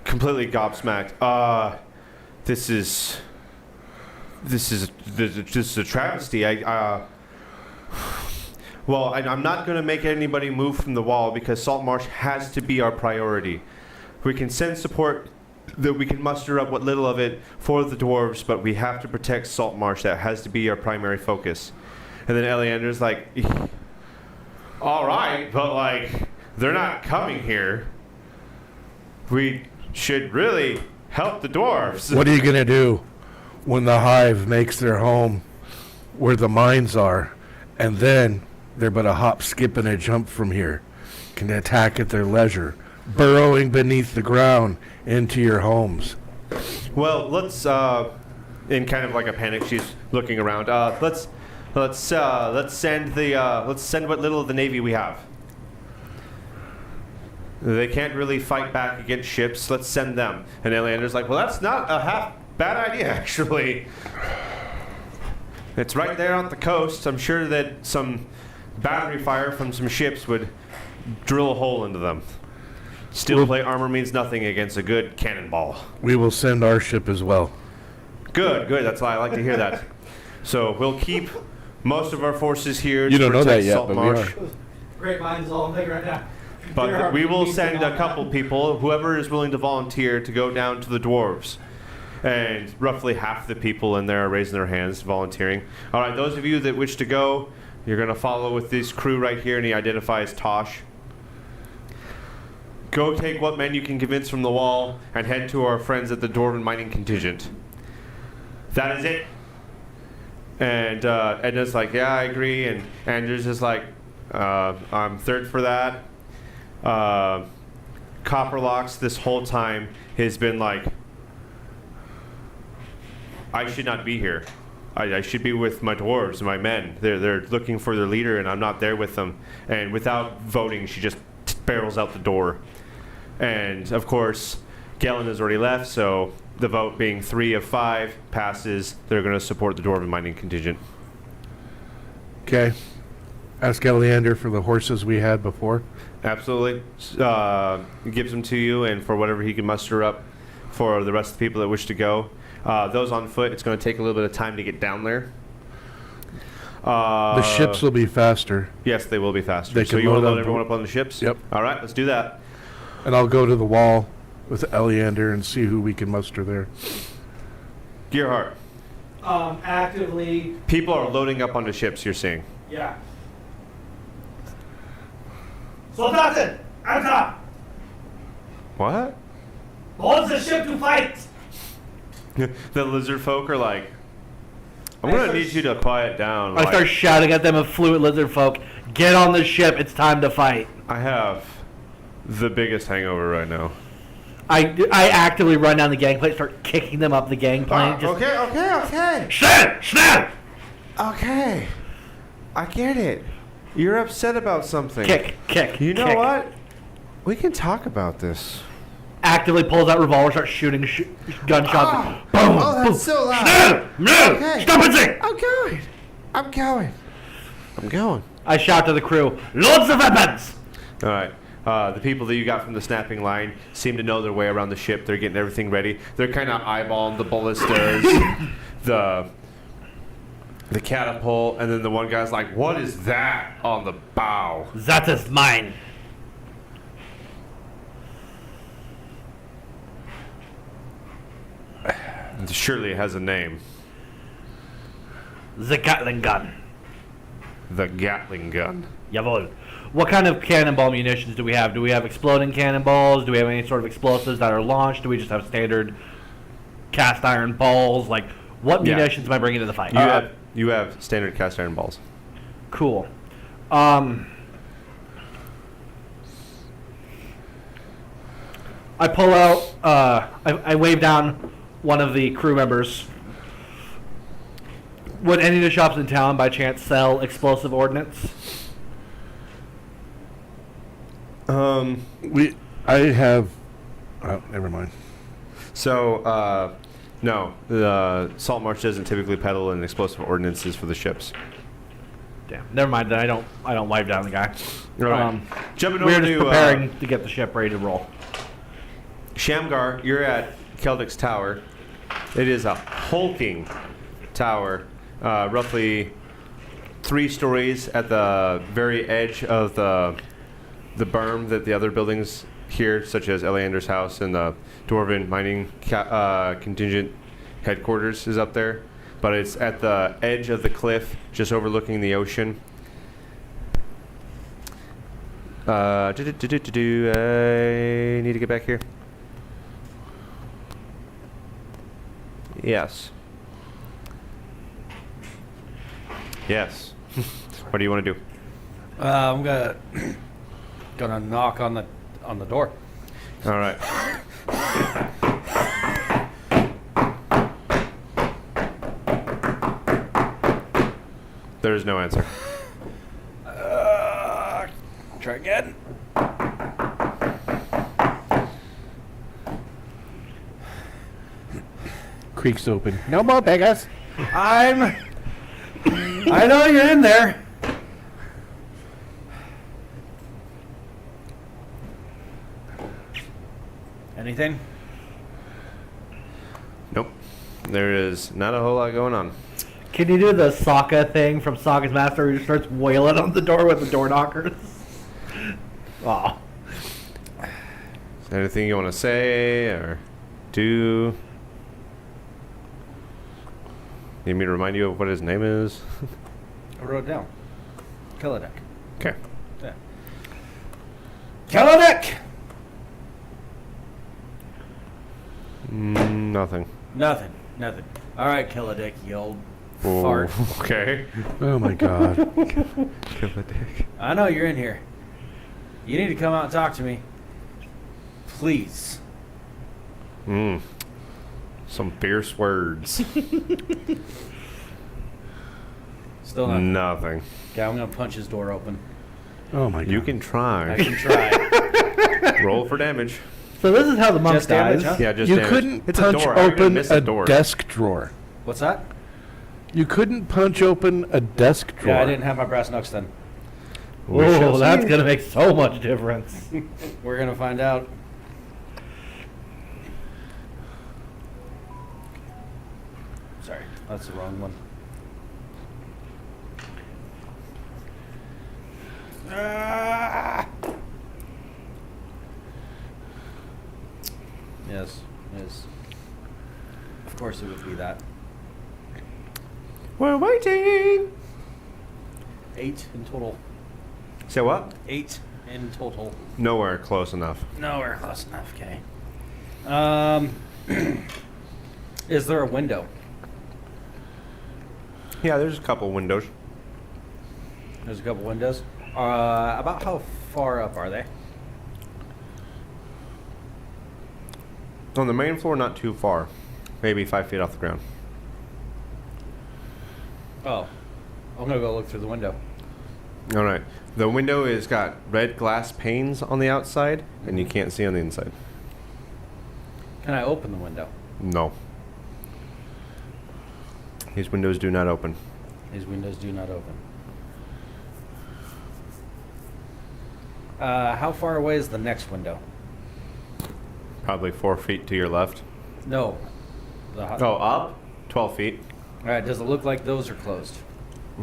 completely gobsmacked. This is a travesty. Well, I'm not going to make anybody move from the wall because Saltmarsh has to be our priority. We can send support that we can muster up what little of it for the dwarves, but we have to protect Saltmarsh. That has to be our primary focus. And then Eleander's like, all right, but like, they're not coming here. We should really help the dwarves. What are you going to do when the hive makes their home where the mines are, and then they're but a hop, skip, and a jump from here, can attack at their leisure, burrowing beneath the ground into your homes? Well, let's in kind of like a panic, she's looking around. Let's send what little of the Navy we have. They can't really fight back against ships. Let's send them. And Eleander's like, well, that's not a half bad idea, actually. It's right there on the coast. I'm sure that some battery fire from some ships would drill a hole into them. Steel plate armor means nothing against a good cannonball. We will send our ship as well. Good, good. That's why I like to hear that. So we'll keep most of our forces here. You to don't know that protect yet, but we Saltmarsh. are. Great minds all think right now. But we will send a couple people, whoever is willing to volunteer, to go down to the dwarves. And roughly half the people in there are raising their hands, volunteering. All right, those of you that wish to go, you're going to follow with this crew right here, and he identifies Tosh. Go take what men you can convince from the wall and head to our friends at the Dwarven Mining Contingent. That is it. And Edna's like, yeah, I agree. And Andrew's just like, I'm third for that. Copperlocks this whole time has been like, I should not be here. I should be with my dwarves and my men. They're looking for their leader, and I'm not there with them. And without voting, she just barrels out the door. And of course, Galen has already left, so the vote being 3 of 5 passes. They're going to support the Dwarven Mining Contingent. Okay. Ask Eleander for the horses we had before. Absolutely. He gives them to you, and for whatever he can muster up for the rest of the people that wish to go. Those on foot, it's going to take a little bit of time to get down there. The ships will be faster, Yes, they will be faster. They So can you want to load load up- everyone up on the ships? Yep. All right, let's do that. and I'll go to the wall with Eleander and see who we can muster there. Gearhart, Actively, people are loading up onto ships, you're seeing. yeah. Soldaten, enter! What? Hold the ship to fight! The lizard folk are like, I'm going to need you to quiet down. I start shouting at them of fluid lizard folk, get on the ship, it's time to fight. I have the biggest hangover right now. I actively run down the gangplank, start kicking them up the gangplank. just, okay. Schnell! Schnell! Okay. I get it. You're upset about something. Kick. You know kick. what? We can talk about this. Actively pulls out revolver, starts shooting gunshots. Boom! Oh, that's boom. so loud. Schnell! No! Okay. Stop it! I'm going. I shout to the crew, loads of weapons! All right. The people that you got from the snapping line seem to know their way around the ship. They're getting everything ready. They're kind of eyeballing the ballistas, the catapult, and then the one guy's like, "What is that on the bow?" That is mine. Surely it has a name. The Gatling gun. The Gatling gun. Jawohl. What kind of cannonball munitions do we have? Do we have exploding cannonballs? Do we have any sort of explosives that are launched? Do we just have standard cast iron balls? Like, what Yeah. munitions am I bringing to the fight? You have standard cast iron balls. Cool. I pull out, I wave down one of the crew members. Would any of the shops in town by chance sell explosive ordnance? I have. Oh, never mind. So, no, the Saltmarsh doesn't typically peddle in explosive ordinances for the ships. Damn. Never mind. Then I don't wipe down the guy. All right. Jumping We're over just to preparing to get the ship ready to roll. Shamgar, you're at Keldrick's tower. It is a hulking tower, roughly 3 stories at the very edge of the berm that the other buildings here, such as Eleander's house and the Dwarven Mining Contingent headquarters, is up there. But it's at the edge of the cliff, just overlooking the ocean. I need to get back here. Yes. Yes. What do you want to do? I'm gonna knock on the door. All right. There is no answer. Try again. creaks open. No more beggars. I know you're in there. Anything? Nope. There is not a whole lot going on. Can you do the Sokka thing from Sokka's Master where he just starts wailing on the door with the door knockers? Oh. Anything you want to say or do? Need me to remind you of what his name is? I wrote it down. Kelladek. Okay. Yeah. Kelladek! Nothing. Nothing. Nothing. All right, Kelladek, you old Oh, fart. okay. Oh my god. I know you're in here. You need to come out and talk to me. Please. Some fierce words. Still not. Nothing. Okay, I'm going to punch his door open. Oh my god. You can I try. can try. Roll for damage. So this is how the monk Just damage, dies. huh? Yeah, just You damage. couldn't It's punch a door. How are you gonna open miss a door? desk drawer. What's that? You couldn't punch open a desk drawer. Yeah, I didn't have my brass knucks then. We shall Oh, that's see. going to make so much difference. We're going to find out. Sorry, that's the wrong one. Ah! Yes, yes. Of course it would be that. We're waiting. 8 in total. Say what? 8 in total. Nowhere close enough. Nowhere close enough, okay. Is there a window? Yeah, there's a couple windows. There's a couple windows. About how far up are they? On the main floor, not too far. Maybe 5 feet off the ground. Oh, I'm gonna go look through the window. All right. The window has got red glass panes on the outside, and you can't see on the inside. Can I open the window? No. These windows do not open. These windows do not open. How far away is the next window? Probably 4 feet to your left. No. Oh, up? 12 feet. All right. Does it look like those are closed?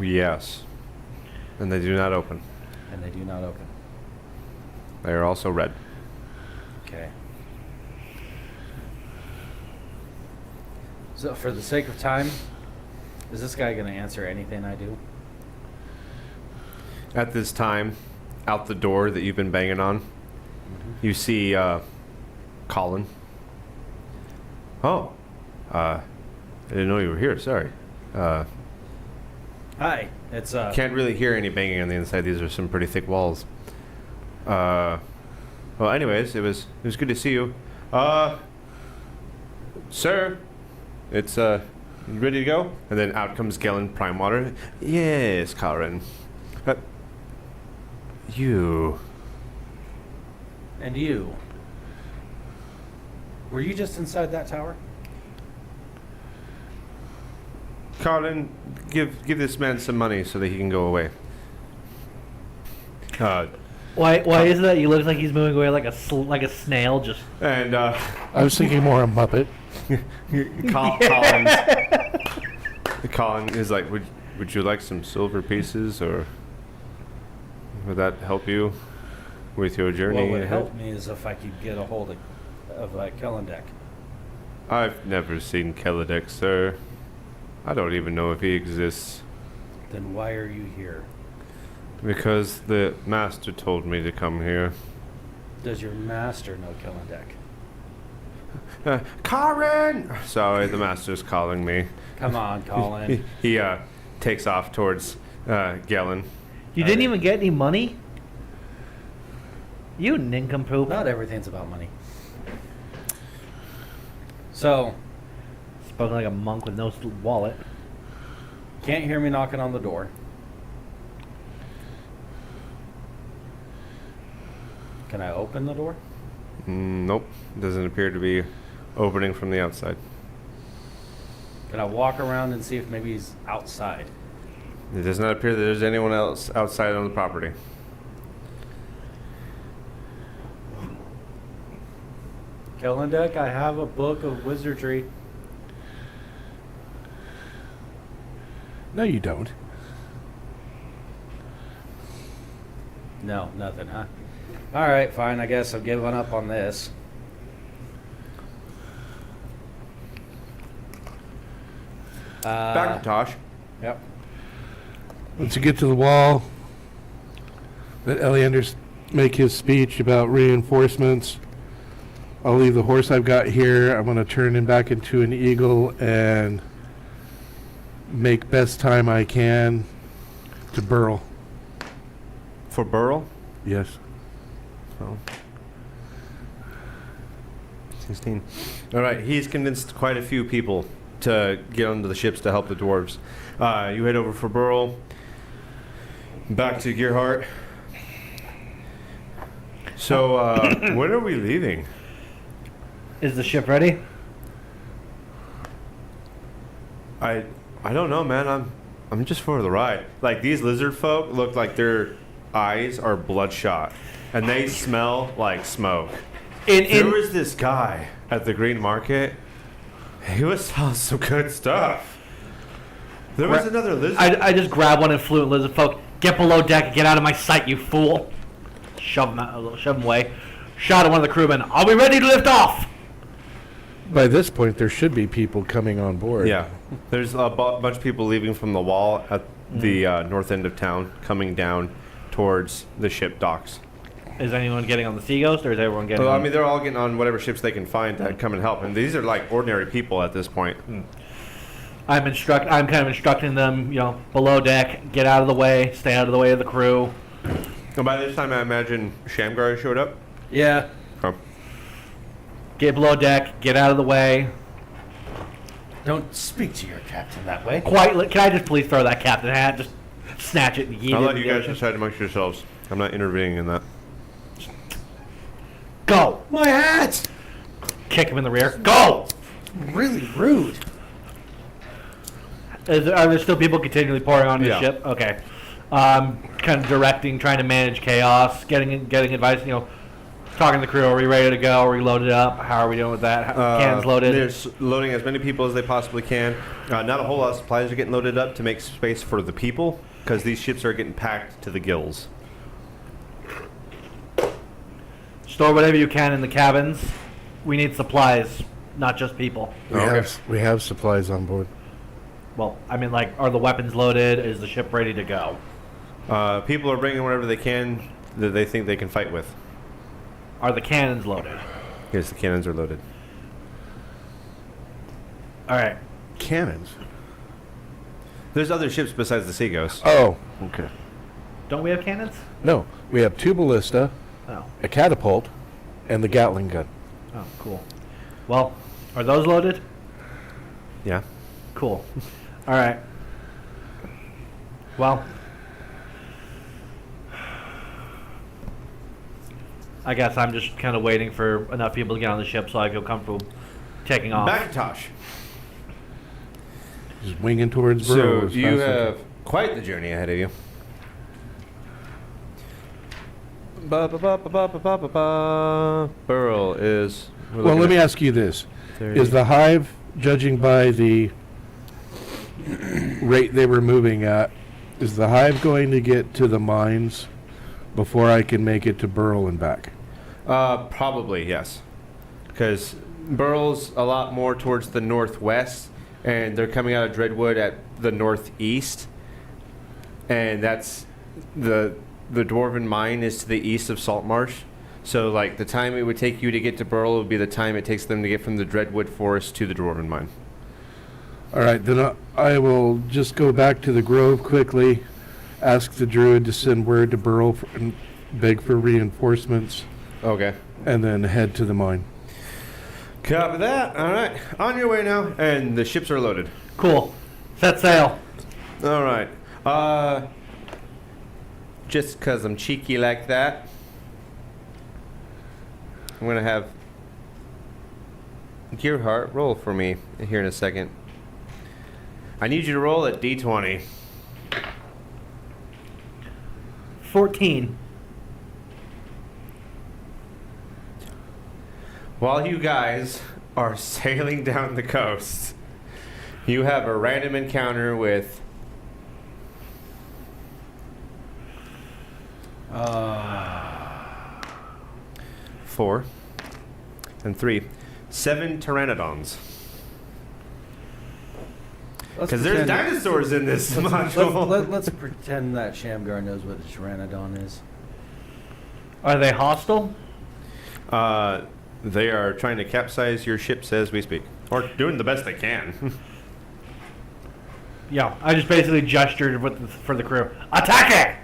Yes. And they do not open. And they do not open. They are also red. Okay. So, for the sake of time, is this guy gonna answer anything I do? At this time, out the door that you've been banging on, you see Colin. Oh, I didn't know you were here. Sorry. Hi. It's Can't really hear any banging on the inside. These are some pretty thick walls. Well, anyways, it was good to see you. Sir, it's you ready to go? And then out comes Galen Primewater. Yes, Karen. You. And you. Were you just inside that tower? Colin, give this man some money so that he can go away. Why is it that he looks like he's moving away like a snail? Just And I was thinking more a Muppet. Colin is like, would you like some silver pieces, or would that help you with your journey? What would ahead? help me is if I could get a hold of Kellandek. I've never seen Kelladek, sir. I don't even know if he exists. Then why are you here? Because the master told me to come here. Does your master know Kellandek? Karen! Sorry, the master's calling me. Come on, Colin. He takes off towards Galen. you didn't even get any money. You nincompoop. Not everything's about money. So, Spoken like a monk with no wallet. can't hear me knocking on the door. Can I open the door? Nope, doesn't appear to be opening from the outside. Can I walk around and see if maybe he's outside? It does not appear that there's anyone else outside on the property. Kellendek, I have a book of wizardry. No, you don't. No, nothing, huh? All right, fine. I guess I've given up on this. Back to Tosh. Yep. Once you get to the wall, let Eliander make his speech about reinforcements. I'll leave the horse I've got here. I'm going to turn him back into an eagle and make best time I can to Burl. For Burl? Yes. So. 16. All right, he's convinced quite a few people to get onto the ships to help the dwarves. You head over for Burl. Back to Gearhart. So, when are we leaving? Is the ship ready? I don't know, man. I'm just for the ride. Like, these lizard folk look like their eyes are bloodshot, and they smell like smoke. There was this guy at the Green Market. He was selling some good stuff. There was another lizard. I just grab one and fluent lizard folk. Get below deck and get out of my sight, you fool. Shove him away. Shout at one of the crewmen. Are we ready to lift off? By this point, there should be people coming on board. Yeah, there's a bunch of people leaving from the wall at the north end of town, coming down towards the ship docks. Is anyone getting on the Sea Ghost, or is everyone getting Well, I on? mean, they're all getting on whatever ships they can find to come and help, and these are like ordinary people at this point. I'm kind of instructing them, below deck, get out of the way, stay out of the way of the crew. And by this time, I imagine Shamgar showed up. Yeah. Oh. Get below deck, get out of the way. Don't speak to your captain that way. Can I just please throw that captain hat? Just snatch it and yeet I'll it let in you the guys ocean. decide amongst yourselves. I'm not intervening in that. Go! My hat! Kick him in the rear. Go! Really rude. Are there still people continually pouring onto the Yeah. ship? Okay. Kind of directing, trying to manage chaos, getting advice. Talking to the crew. Are we ready to go? Are we loaded up? How are we doing with that? Cans loaded. They're loading as many people as they possibly can. Not a whole lot of supplies are getting loaded up to make space for the people, because these ships are getting packed to the gills. Store whatever you can in the cabins. We need supplies, not just people. We have supplies on board. Well, I mean, are the weapons loaded? Is the ship ready to go? People are bringing whatever they can that they think they can fight with. Are the cannons loaded? Yes, the cannons are loaded. All right. Cannons. There's other ships besides the Sea Ghost. Oh, okay. Don't we have cannons? No, we have two ballista, Oh. a catapult, and the Gatling gun. Oh, cool. Well, are those loaded? Yeah. Cool. All right. Well, I guess I'm just kind of waiting for enough people to get on the ship so I feel comfortable taking off. Back to Tosh. Just winging towards So Burrow. as you fast as- have quite the journey ahead of you. Burl is. Well, let me ask you this. Is the hive, judging by the rate they were moving at, is the hive going to get to the mines before I can make it to Burl and back? Probably, yes. Because Burl's a lot more towards the northwest, and they're coming out of Dreadwood at the northeast. And that's the Dwarven Mine is to the east of Saltmarsh. So, like, the time it would take you to get to Burl would be the time it takes them to get from the Dreadwood Forest to the Dwarven Mine. All right, then I will just go back to the grove quickly, ask the druid to send word to Burl and beg for reinforcements, Okay. and then head to the mine. Copy that. All right. On your way now. And the ships are loaded. Cool. Set sail. All right. Just because I'm cheeky like that, I'm going to have Gearhart roll for me here in a second. I need you to roll at D20. 14. While you guys are sailing down the coast, you have a random encounter with 4 and 3, 7 pteranodons. Because there's dinosaurs in this module. Let's pretend that Shamgar knows what a pteranodon is. Are they hostile? They are trying to capsize your ships as we speak, or doing the best they can. Yeah, I just basically gestured for the crew. Attack it!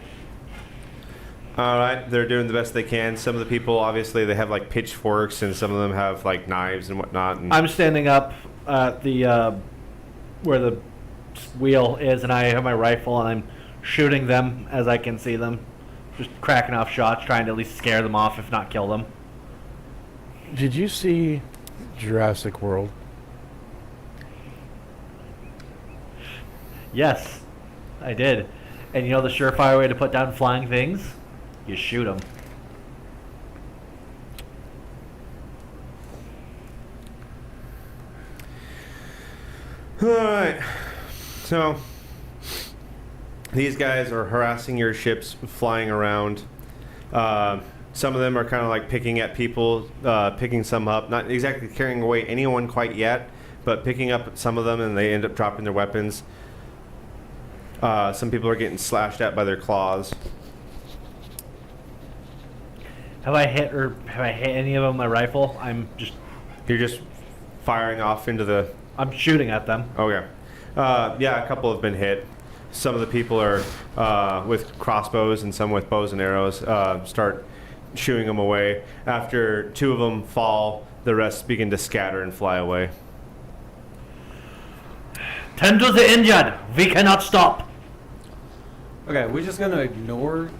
All right, they're doing the best they can. Some of the people, obviously, they have like pitchforks, and some of them have like knives and whatnot. And I'm standing up at the where the wheel is, and I have my rifle, and I'm shooting them as I can see them, just cracking off shots, trying to at least scare them off, if not kill them. Did you see Jurassic World? Yes, I did. And you know the surefire way to put down flying things? You shoot them. all right, so these guys are harassing your ships, flying around. Some of them are kind of like picking at people, picking some up, not exactly carrying away anyone quite yet, but picking up some of them, and they end up dropping their weapons. Some people are getting slashed at by their claws. Have I hit any of them with my rifle? You're just firing off into the... I'm shooting at them. Okay. Yeah, a couple have been hit. Some of the people are with crossbows and some with bows and arrows start shooing them away. After 2 of them fall, the rest begin to scatter and fly away. Tend to the injured. We cannot stop. Okay, we're just gonna ignore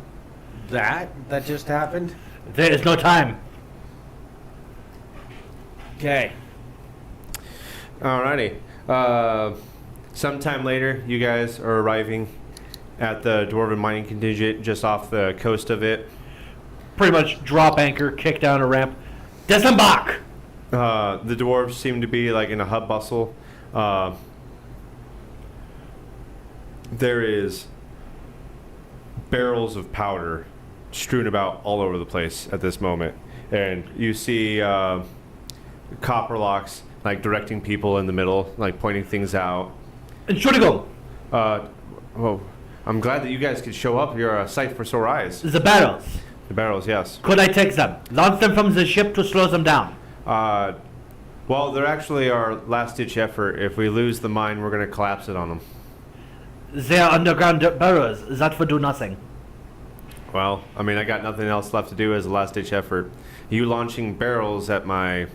that just happened. There is no time. Okay. Alrighty. Sometime later, you guys are arriving at the Dwarven mining contingent just off the coast of it. Pretty much drop anchor, kick down a ramp. Disembark! The dwarves seem to be like in a hub bustle. There is barrels of powder strewn about all over the place at this moment, and you see Copperlocks like directing people in the middle, like pointing things out. Entschuldigung, Well, I'm glad that you guys could show up. You're a sight for sore eyes. the barrels. The barrels, yes. Could I take them? Launch them from the ship to slow them down. Well, they're actually our last-ditch effort. If we lose the mine, we're going to collapse it on them. They are underground barrels. That would do nothing. Well, I mean, I got nothing else left to do as a last-ditch effort. You launching barrels at my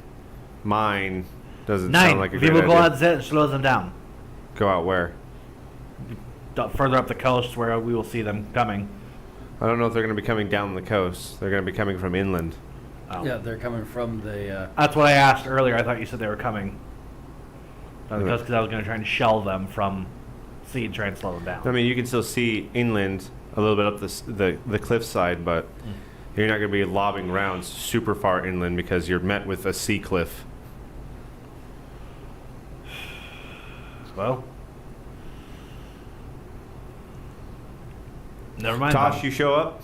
mine doesn't sound like a we great will go idea. out there and slow them down. Go out where? Further up the coast where we will see them coming. I don't know if they're going to be coming down the coast. They're going to be coming from inland. Oh. Yeah, they're coming from the. That's what I asked earlier. I thought you said they were coming. Because I was going to try and shell them from sea and try and slow them down. I mean, you can still see inland a little bit up the cliffside, but you're not going to be lobbing rounds super far inland because you're met with a sea cliff. Well, never mind. Tosh, then. you show up?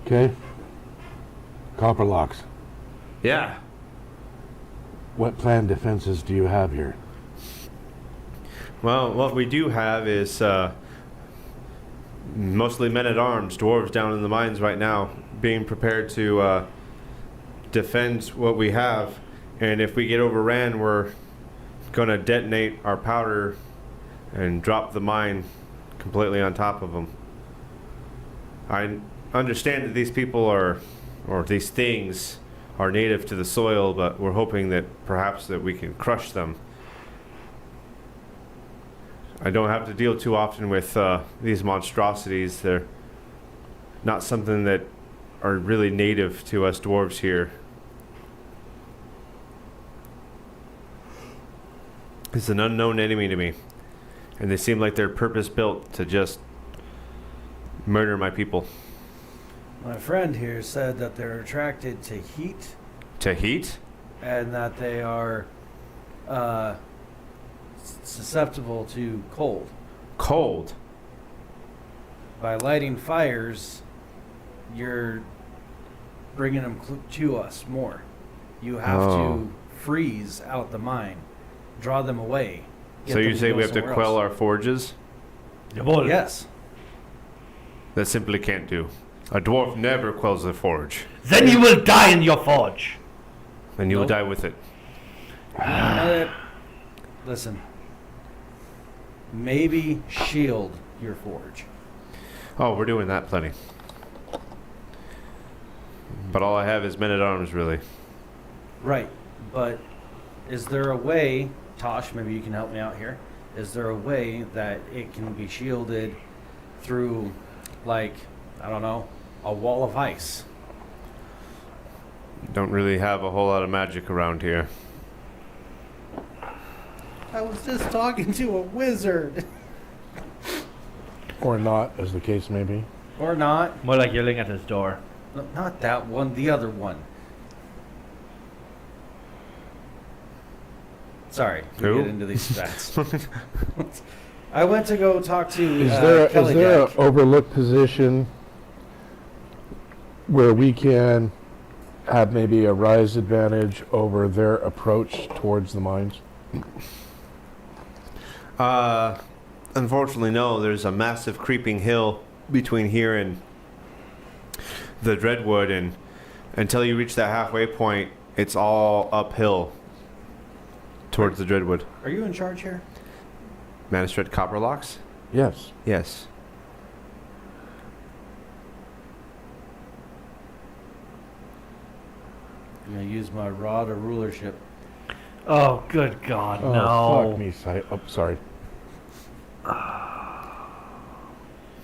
Okay. Copperlocks. Yeah. What planned defenses do you have here? Well, what we do have is mostly men-at-arms, dwarves down in the mines right now, being prepared to defend what we have. And if we get overran, we're going to detonate our powder and drop the mine completely on top of them. I understand that these people or these things are native to the soil, but we're hoping that perhaps that we can crush them. I don't have to deal too often with these monstrosities. They're not something that are really native to us dwarves here. It's an unknown enemy to me. And they seem like they're purpose built to just murder my people. My friend here said that they're attracted to heat To heat? and that they are susceptible to cold. Cold. By lighting fires, you're bringing them to us more. You have Oh. to freeze out the mine, draw them away. get So them you say go we have to somewhere quell else. our forges? Yes. That simply can't do. A dwarf never quells a forge. Then you will die in your forge. And you will Nope. die with it. Listen. Maybe shield your forge. Oh, we're doing that plenty. But all I have is men at arms, really. Right. But is there a way, Tosh, maybe you can help me out here. Is there a way that it can be shielded through, like, I don't know, a wall of ice? Don't really have a whole lot of magic around here. I was just talking to a wizard. Or not, as the case may be. Or not. More like yelling at his door. No, not that one, the other one. Sorry, we Who? get into these stats. I went to go talk to Is there an Kellydeck. overlooked position where we can have maybe a rise advantage over their approach towards the mines? Unfortunately, no. There's a massive creeping hill between here and the Dreadwood, and until you reach that halfway point, it's all uphill towards the Dreadwood. Are you in charge here? Manistred Copperlocks? Yes. Yes. I'm gonna use my rod of rulership. Oh, good God, Oh, no. fuck me. Oh, sorry.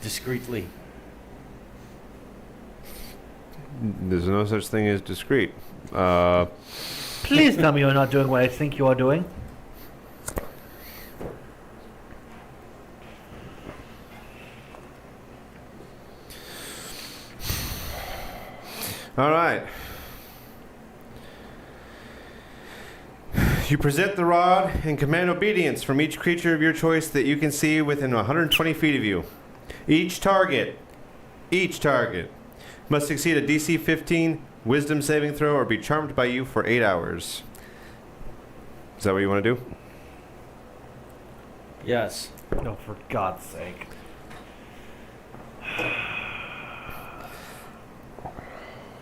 Discreetly. There's no such thing as discreet. Please tell me you're not doing what I think you are doing. All right. You present the rod and command obedience from each creature of your choice that you can see within 120 feet of you. Each target must succeed a DC 15 Wisdom saving throw or be charmed by you for 8 hours. Is that what you want to do? Yes. No, for God's sake.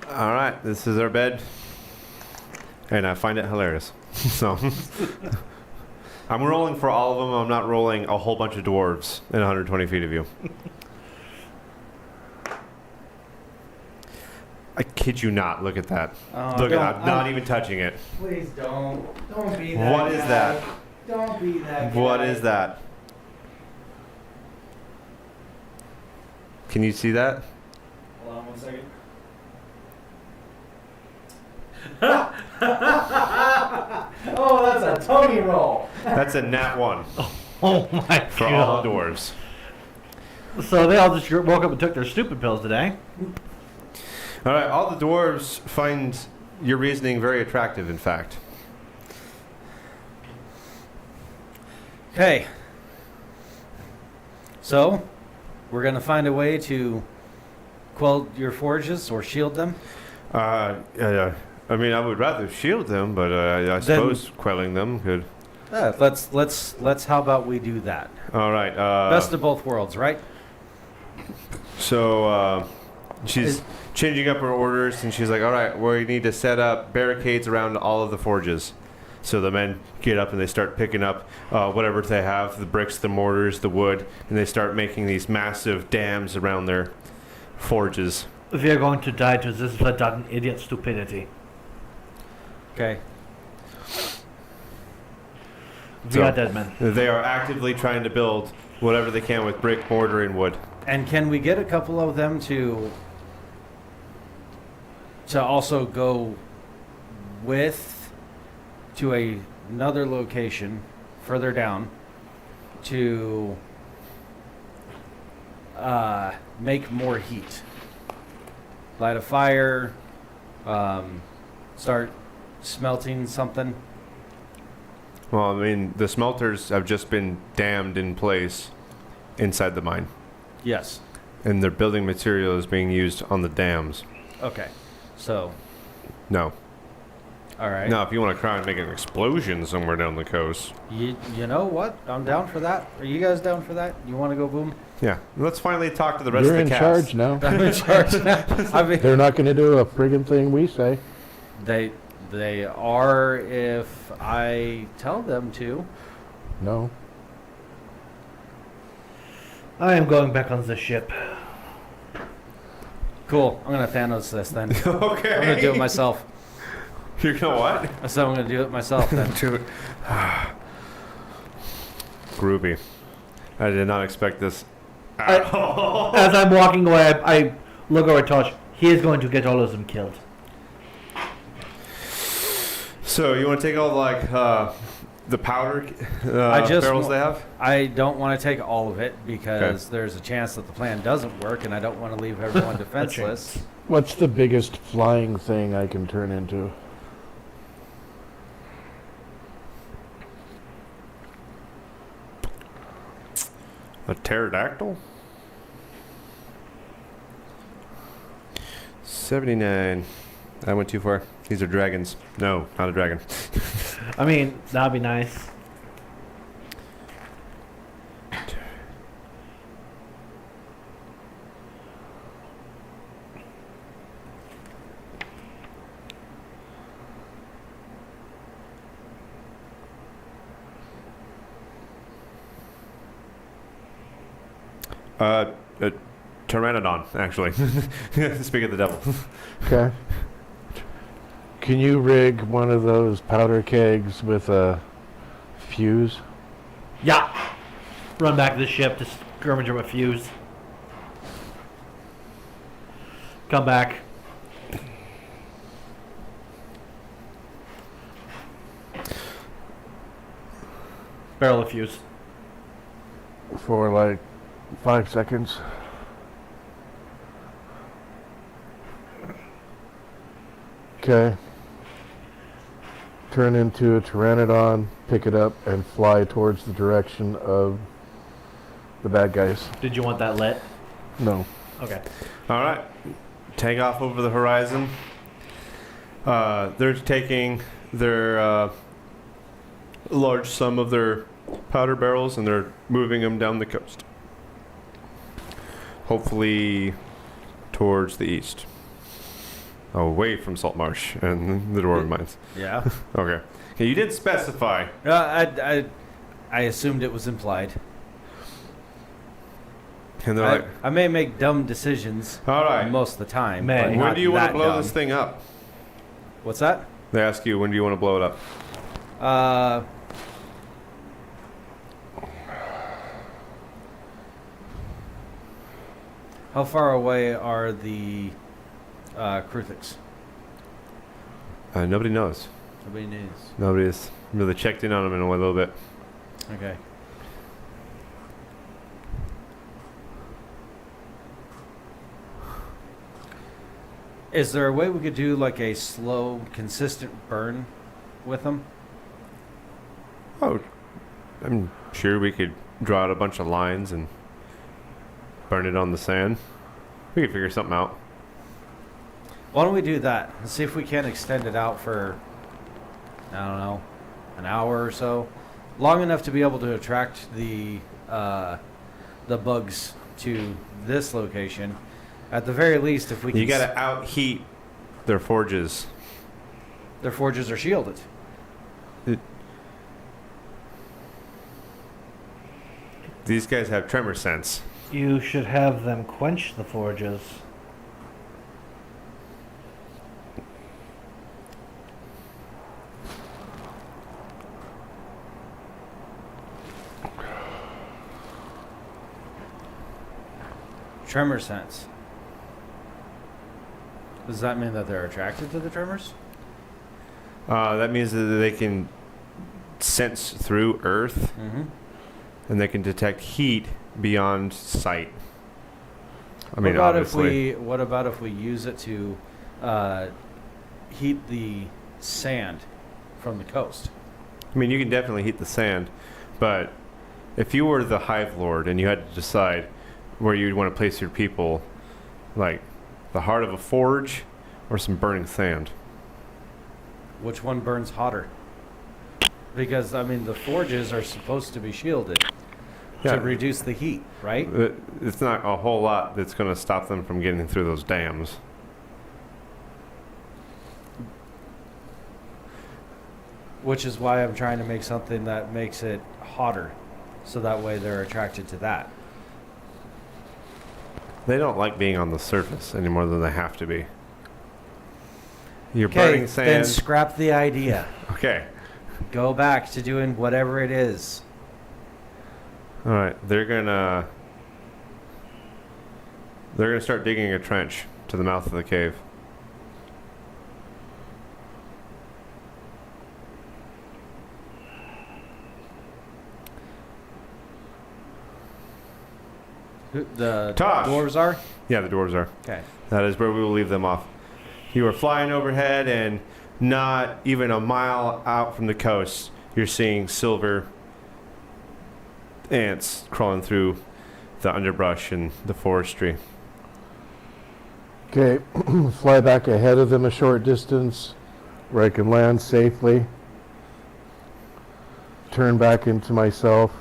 All right, this is our bed, and I find it hilarious. So, I'm rolling for all of them. I'm not rolling a whole bunch of dwarves in 120 feet of you. I kid you not. Look at that. Look at that. I'm not even touching it. Please don't. Don't be that What is guy. that? Don't be that What guy. is that? Can you see that? Hold on 1 second. Oh, that's a Tony roll. That's a nat 1 Oh my for all God. the dwarves. So they all just woke up and took their stupid pills today. All right, all the dwarves find your reasoning very attractive, in fact. Okay. So, we're going to find a way to quell your forges or shield them. I mean, I would rather shield them, but I suppose quelling them could. Let's how about we do that? All right. Best of both worlds, right? So she's changing up her orders, and she's like, "All right, we need to set up barricades around all of the forges." So the men get up and they start picking up whatever they have, the bricks, the mortars, the wood, and they start making these massive dams around their forges. We are going to die to this blood idiot stupidity. Okay. We So- are dead men. They are actively trying to build whatever they can with brick, mortar, and wood. And can we get a couple of them to also go with to another location further down to make more heat. Light a fire, start smelting something. Well, I mean, the smelters have just been dammed in place inside the mine, Yes. and their building material is being used on the dams. Okay. So, No. all right. Now, if you want to try and make an explosion somewhere down the coast, You know what? I'm down for that. Are you guys down for that? You want to go boom? yeah. Let's finally talk to the rest You're of in the cast. charge now. I'm in charge now. I mean, They're not going to do a friggin' thing we say. they are if I tell them to. No. I am going back on the ship. Cool. I'm gonna Thanos this then. Okay. I'm gonna do it myself. You know what? I said I'm gonna do it myself then. Groovy. I did not expect this. As I'm walking away, I look over at Tosh. He is going to get all of them killed. So you want to take all the powder I just barrels wa- they have? I don't want to take all of it because there's a chance that the plan doesn't work, and I don't want to leave everyone defenseless. What's the biggest flying thing I can turn into? A pterodactyl? 79. I went too far. These are dragons. No, not a dragon. I mean, that'd be nice. Pteranodon, actually. Speak of the devil. Okay. Can you rig one of those powder kegs with a fuse? Yeah. Run back to the ship to skirmish with fuse. Come back. Barrel of fuse. For like 5 seconds. Okay. Turn into a pteranodon, pick it up, and fly towards the direction of the bad guys. Did you want that lit? No. Okay. All right. Take off over the horizon. They're taking their large sum of their powder barrels and they're moving them down the coast. Hopefully towards the east. Away from Salt Marsh and the Dwarven Mines. Yeah. Okay. Okay, you didn't specify. I assumed it was implied. And they're like, I may make dumb decisions all right. most of the time. May. But When When not do you want that to blow dumb. this thing up? What's that? They ask you, when do you want to blow it up? How far away are the Kruthiks? Nobody knows. Nobody knows. Nobody has really checked in on them in a little bit. Okay. Is there a way we could do like a slow, consistent burn with them? Oh, I'm sure we could draw out a bunch of lines and burn it on the sand. We could figure something out. Why don't we do that and see if we can extend it out for, I don't know, an hour or so, long enough to be able to attract the bugs to this location. At the very least, if we can, You got to out-heat their forges. their forges are shielded. These guys have tremor sense. You should have them quench the forges. Tremor sense. Does that mean that they're attracted to the tremors? That means that they can sense through earth, Mm-hmm. and they can detect heat beyond sight. I mean, what about obviously. what about if we use it to heat the sand from the coast? I mean, you can definitely heat the sand, but if you were the Hive Lord and you had to decide where you'd want to place your people, like the heart of a forge or some burning sand. Which one burns hotter? Because I mean, the forges are supposed to be shielded Yeah. to reduce the heat, right? It's not a whole lot that's going to stop them from getting through those dams. Which is why I'm trying to make something that makes it hotter, so that way they're attracted to that. They don't like being on the surface any more than they have to be. You're Okay, burning then sand. scrap the idea. Okay. Go back to doing whatever it is. All right. They're gonna start digging a trench to the mouth of the cave. The Tosh. dwarves are? Yeah, the dwarves are. Okay. That is where we will leave them off. You are flying overhead, and not even a mile out from the coast, you're seeing silver ants crawling through the underbrush and the forestry. Okay, fly back ahead of them a short distance where I can land safely. Turn back into myself.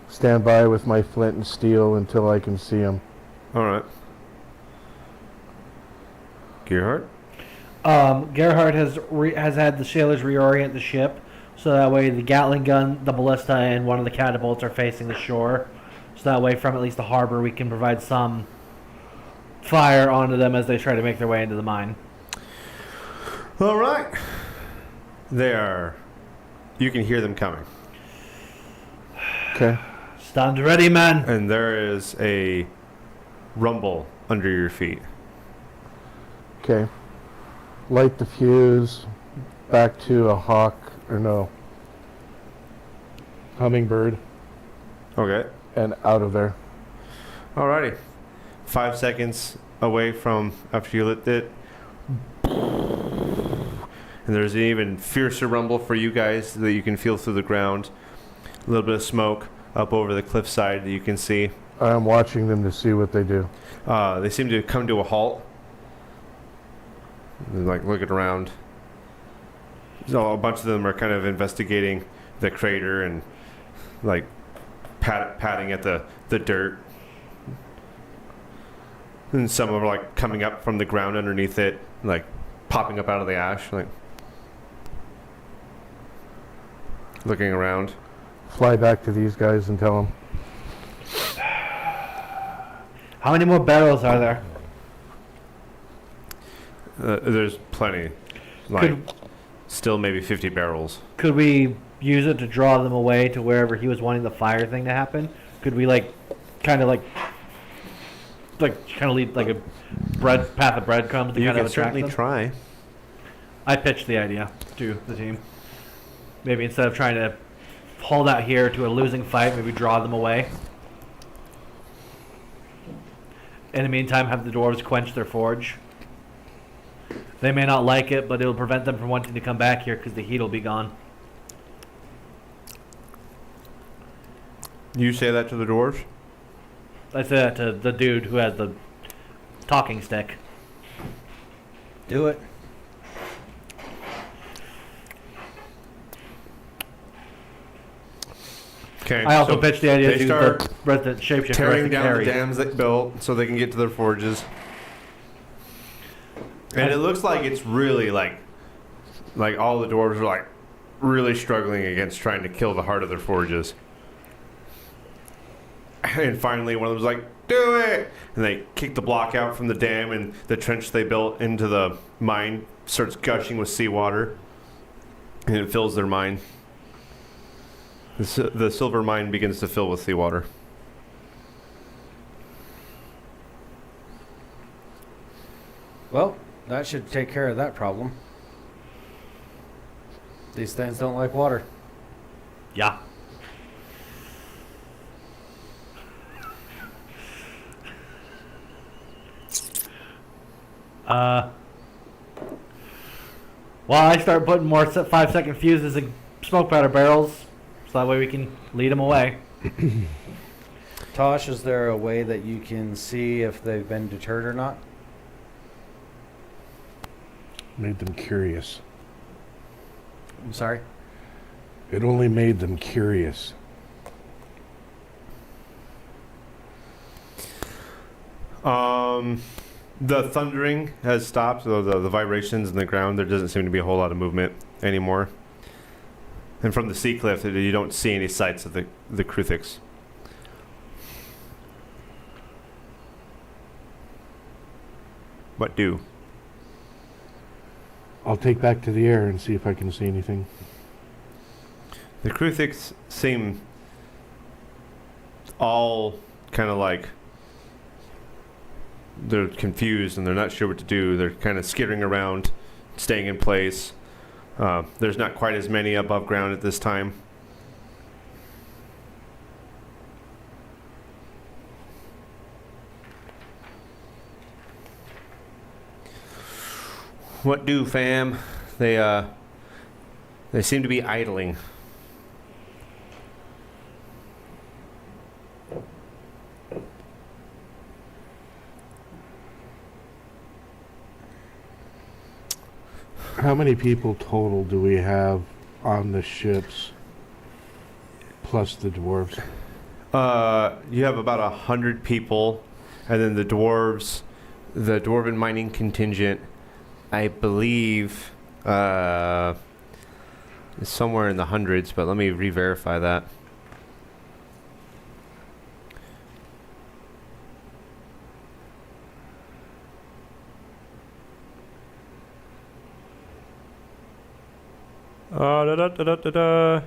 Stand by with my flint and steel until I can see them. All right. Gearhart? Gerhard has had the sailors reorient the ship, so that way the Gatling gun, the ballista, and one of the catapults are facing the shore. So that way, from at least the harbor, we can provide some fire onto them as they try to make their way into the mine. All right. They are. You can hear them coming. Okay. Stand ready, man. And there is a rumble under your feet. Okay. Light the fuse. Back to a hawk, or no. Hummingbird. Okay. And out of there. Alrighty. 5 seconds away from after you lit it. And there's an even fiercer rumble for you guys that you can feel through the ground. A little bit of smoke up over the cliffside that you can see. I'm watching them to see what they do. They seem to come to a halt. They're like looking around. So a bunch of them are kind of investigating the crater and like patting at the dirt. And some of them are like coming up from the ground underneath it, like popping up out of the ash, like looking around. Fly back to these guys and tell them. How many more barrels are there? There's plenty. Like Could still maybe 50 barrels. could we use it to draw them away to wherever he was wanting the fire thing to happen? Could we kind of lead like a path of breadcrumbs to You kind can of attract certainly them? try. I pitched the idea to the team. Maybe instead of trying to hold out here to a losing fight, maybe draw them away. In the meantime, have the dwarves quench their forge. They may not like it, but it'll prevent them from wanting to come back here because the heat will be gone. You say that to the dwarves? I say that to the dude who has the talking stick. Do it. Okay. I also so pitched the idea they to start the resident shapeshifter tearing to down carry. the dams they built so they can get to their forges. And it looks like it's really like all the dwarves are like really struggling against trying to kill the heart of their forges. And finally one of them's like, do it! And they kick the block out from the dam, and the trench they built into the mine starts gushing with seawater. And it fills their mine. The silver mine begins to fill with seawater. Well, that should take care of that problem. These things don't like water. Yeah. Well, I start putting more 5-second fuses in smoke powder barrels, so that way we can lead them away. Tosh, is there a way that you can see if they've been deterred or not? Made them curious. I'm sorry? It only made them curious. The thundering has stopped. The vibrations in the ground. There doesn't seem to be a whole lot of movement anymore. And from the sea cliff, you don't see any sights of the Kruthiks. What do? I'll take back to the air and see if I can see anything. The Kruthiks seem all kind of like they're confused and they're not sure what to do. They're kind of skittering around, staying in place. There's not quite as many above ground at this time. What do, fam? They seem to be idling. How many people total do we have on the ships, plus the dwarves? You have about 100 people, and then the dwarves, the dwarven mining contingent, I believe, is somewhere in the hundreds, but let me re-verify that. Da, da, da, da, da, da.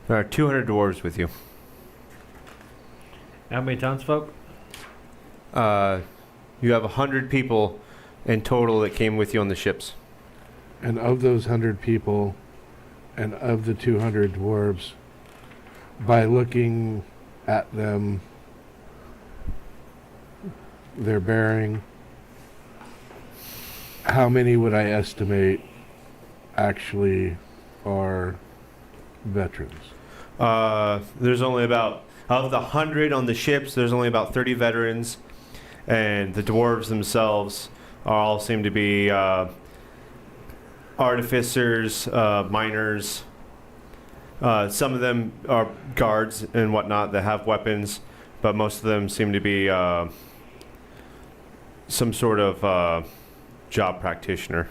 There are 200 dwarves with you. How many townsfolk? You have 100 people in total that came with you on the ships. And of those 100 people, and of the 200 dwarves, by looking at them, their bearing, how many would I estimate actually are veterans? There's only about, of the 100 on the ships, there's only about 30 veterans, and the dwarves themselves all seem to be artificers, miners. Some of them are guards and whatnot that have weapons, but most of them seem to be some sort of job practitioner.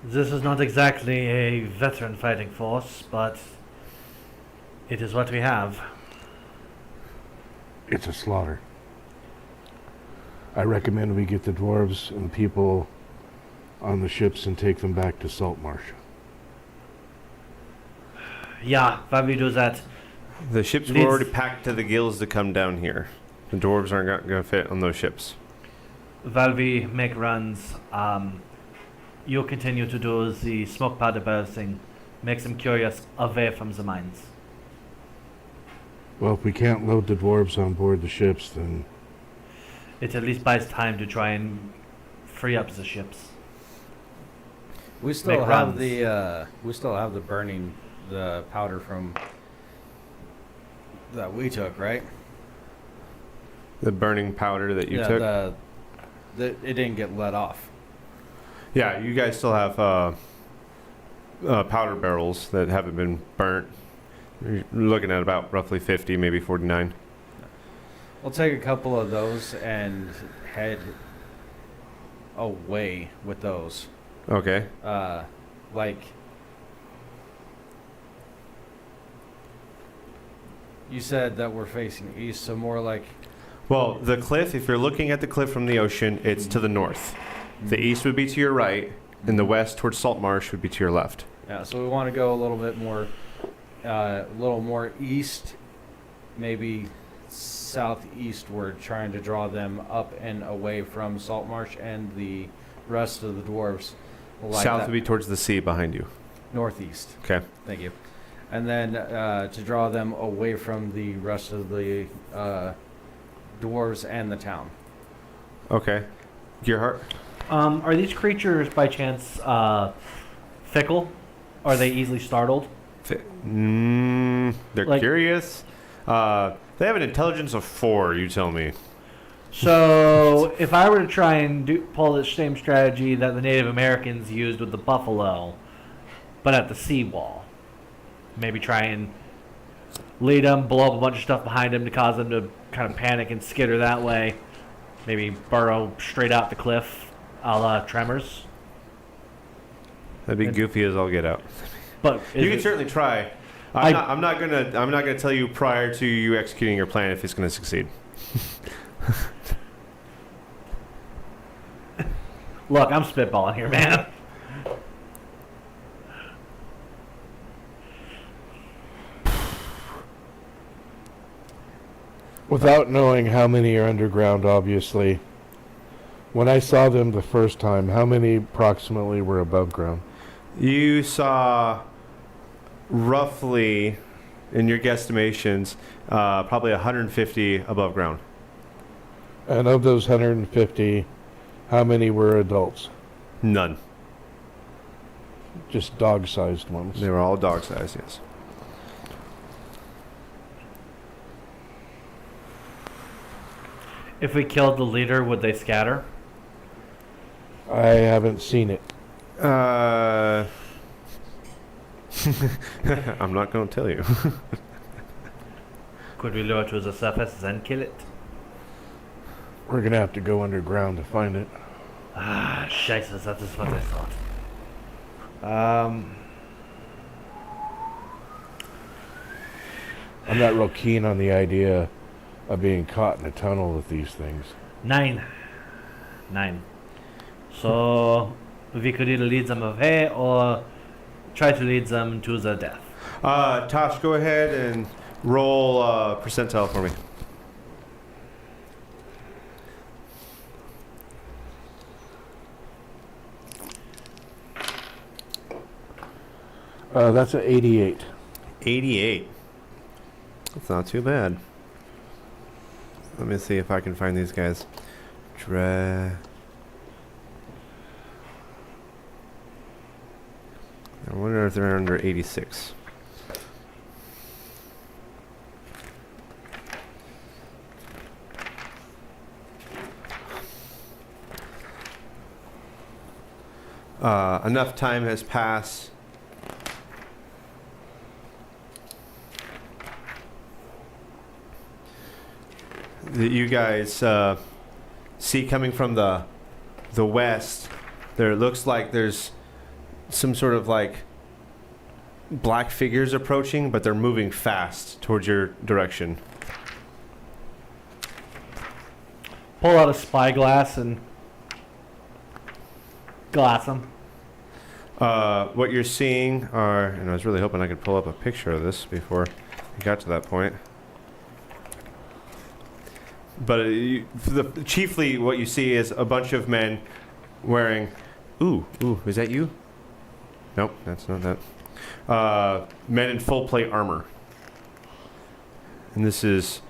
This is not exactly a veteran fighting force, but it is what we have. It's a slaughter. I recommend we get the dwarves and people on the ships and take them back to Saltmarsh. Yeah, why we do that? The ships were Leads- already packed to the gills to come down here. The dwarves aren't going to fit on those ships. While we make runs, you continue to do the smoke powder barrel thing. Makes them curious away from the mines. Well, if we can't load the dwarves on board the ships, then It at least buys time to try and free up the ships. We still Make have runs. the burning the powder from that we took, right? The burning powder that you yeah, took. it didn't get let off. Yeah, you guys still have powder barrels that haven't been burnt. You're looking at about roughly 50, maybe 49. We'll take a couple of those and head away with those. Okay. Like you said that we're facing east, so more like Well, the cliff, if you're looking at the cliff from the ocean, it's to the north. The east would be to your right, in the west towards Salt Marsh would be to your left. Yeah, so we want to go a little bit more, east, maybe southeastward, trying to draw them up and away from Salt Marsh and the rest of the dwarves. Like South that. would be towards the sea behind you. Northeast. Okay. Thank you. And then to draw them away from the rest of the dwarves and the town. Okay. Gearhart? Are these creatures by chance fickle? Are they easily startled? They're Like- curious. They have an intelligence of 4, you tell me. So, if I were to try and pull the same strategy that the Native Americans used with the buffalo, but at the seawall, maybe try and lead them, blow up a bunch of stuff behind them to cause them to kind of panic and skitter that way, maybe burrow straight out the cliff, a la Tremors. That'd be goofy as all get out. But You can certainly try. I'm not gonna tell you prior to you executing your plan if it's gonna succeed. Look, I'm spitballing here, man. Without knowing how many are underground, obviously. When I saw them the first time, how many approximately were above ground? You saw roughly, in your guesstimations, probably 150 above ground. And of those 150, how many were adults? None. Just dog-sized ones. They were all dog size, yes. If we killed the leader, would they scatter? I haven't seen it. I'm not going to tell you. Could we lure it to the surface and kill it? We're gonna have to go underground to find it. Ah, Jesus, that is what I thought. I'm not real keen on the idea of being caught in a tunnel with these things. 9. So, we could either lead them away or try to lead them to their death. Tosh, go ahead and roll percentile for me. That's an 88. 88. That's not too bad. Let me see if I can find these guys. I wonder if they're under 86. Enough time has passed that you guys see coming from the west. There looks like there's some sort of like black figures approaching, but they're moving fast towards your direction. Pull out a spyglass and glass them. What you're seeing are, and I was really hoping I could pull up a picture of this before we got to that point. But chiefly what you see is a bunch of men wearing, ooh, is that you? Nope, that's not that. Men in full plate armor. And this is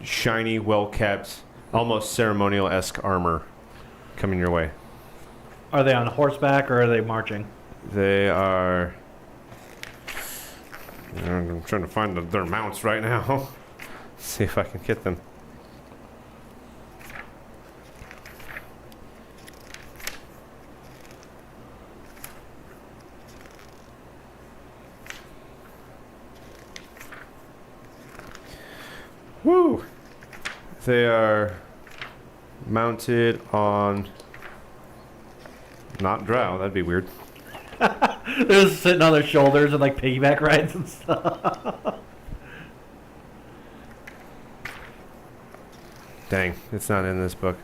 shiny, well-kept, almost ceremonial-esque armor coming your way. Are they on horseback or are they marching? They are... I'm trying to find their mounts right now. See if I can get them. Woo! They are mounted on... Not drow, that'd be weird. They're just sitting on their shoulders and like piggyback rides and stuff. Dang, it's not in this book.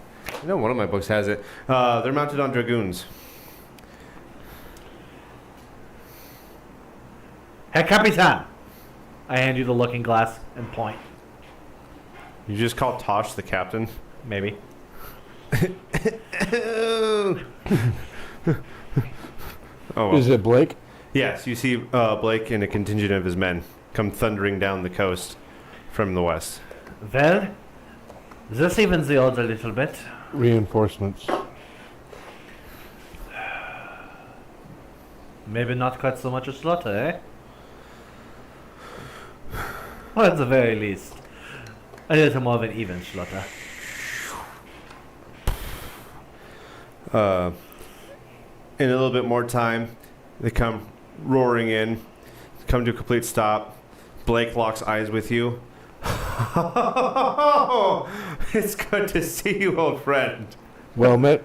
I know one of my books has it. They're mounted on dragoons. Herr Capitan! I hand you the looking glass and point. You just call Tosh the captain? Maybe. Oh, well. Is it Blake? Yes, you see Blake and a contingent of his men come thundering down the coast from the west. Well, this evens the odds a little bit. Reinforcements. Maybe not quite so much a slaughter, eh? Well, at the very least, a little more of an even slaughter. In a little bit more time, they come roaring in, come to a complete stop. Blake locks eyes with you. It's good to see you, old friend. Well met.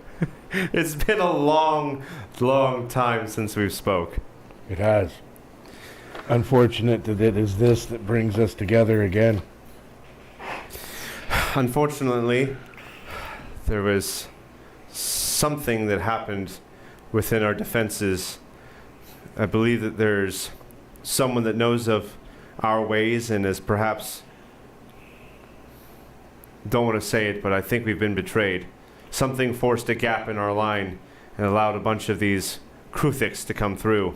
It's been a long, long time since we've spoke. It has. Unfortunate that it is this that brings us together again. Unfortunately, there was something that happened within our defenses. I believe that there's someone that knows of our ways and is perhaps, don't want to say it, but I think we've been betrayed. Something forced a gap in our line and allowed a bunch of these Kruthiks to come through.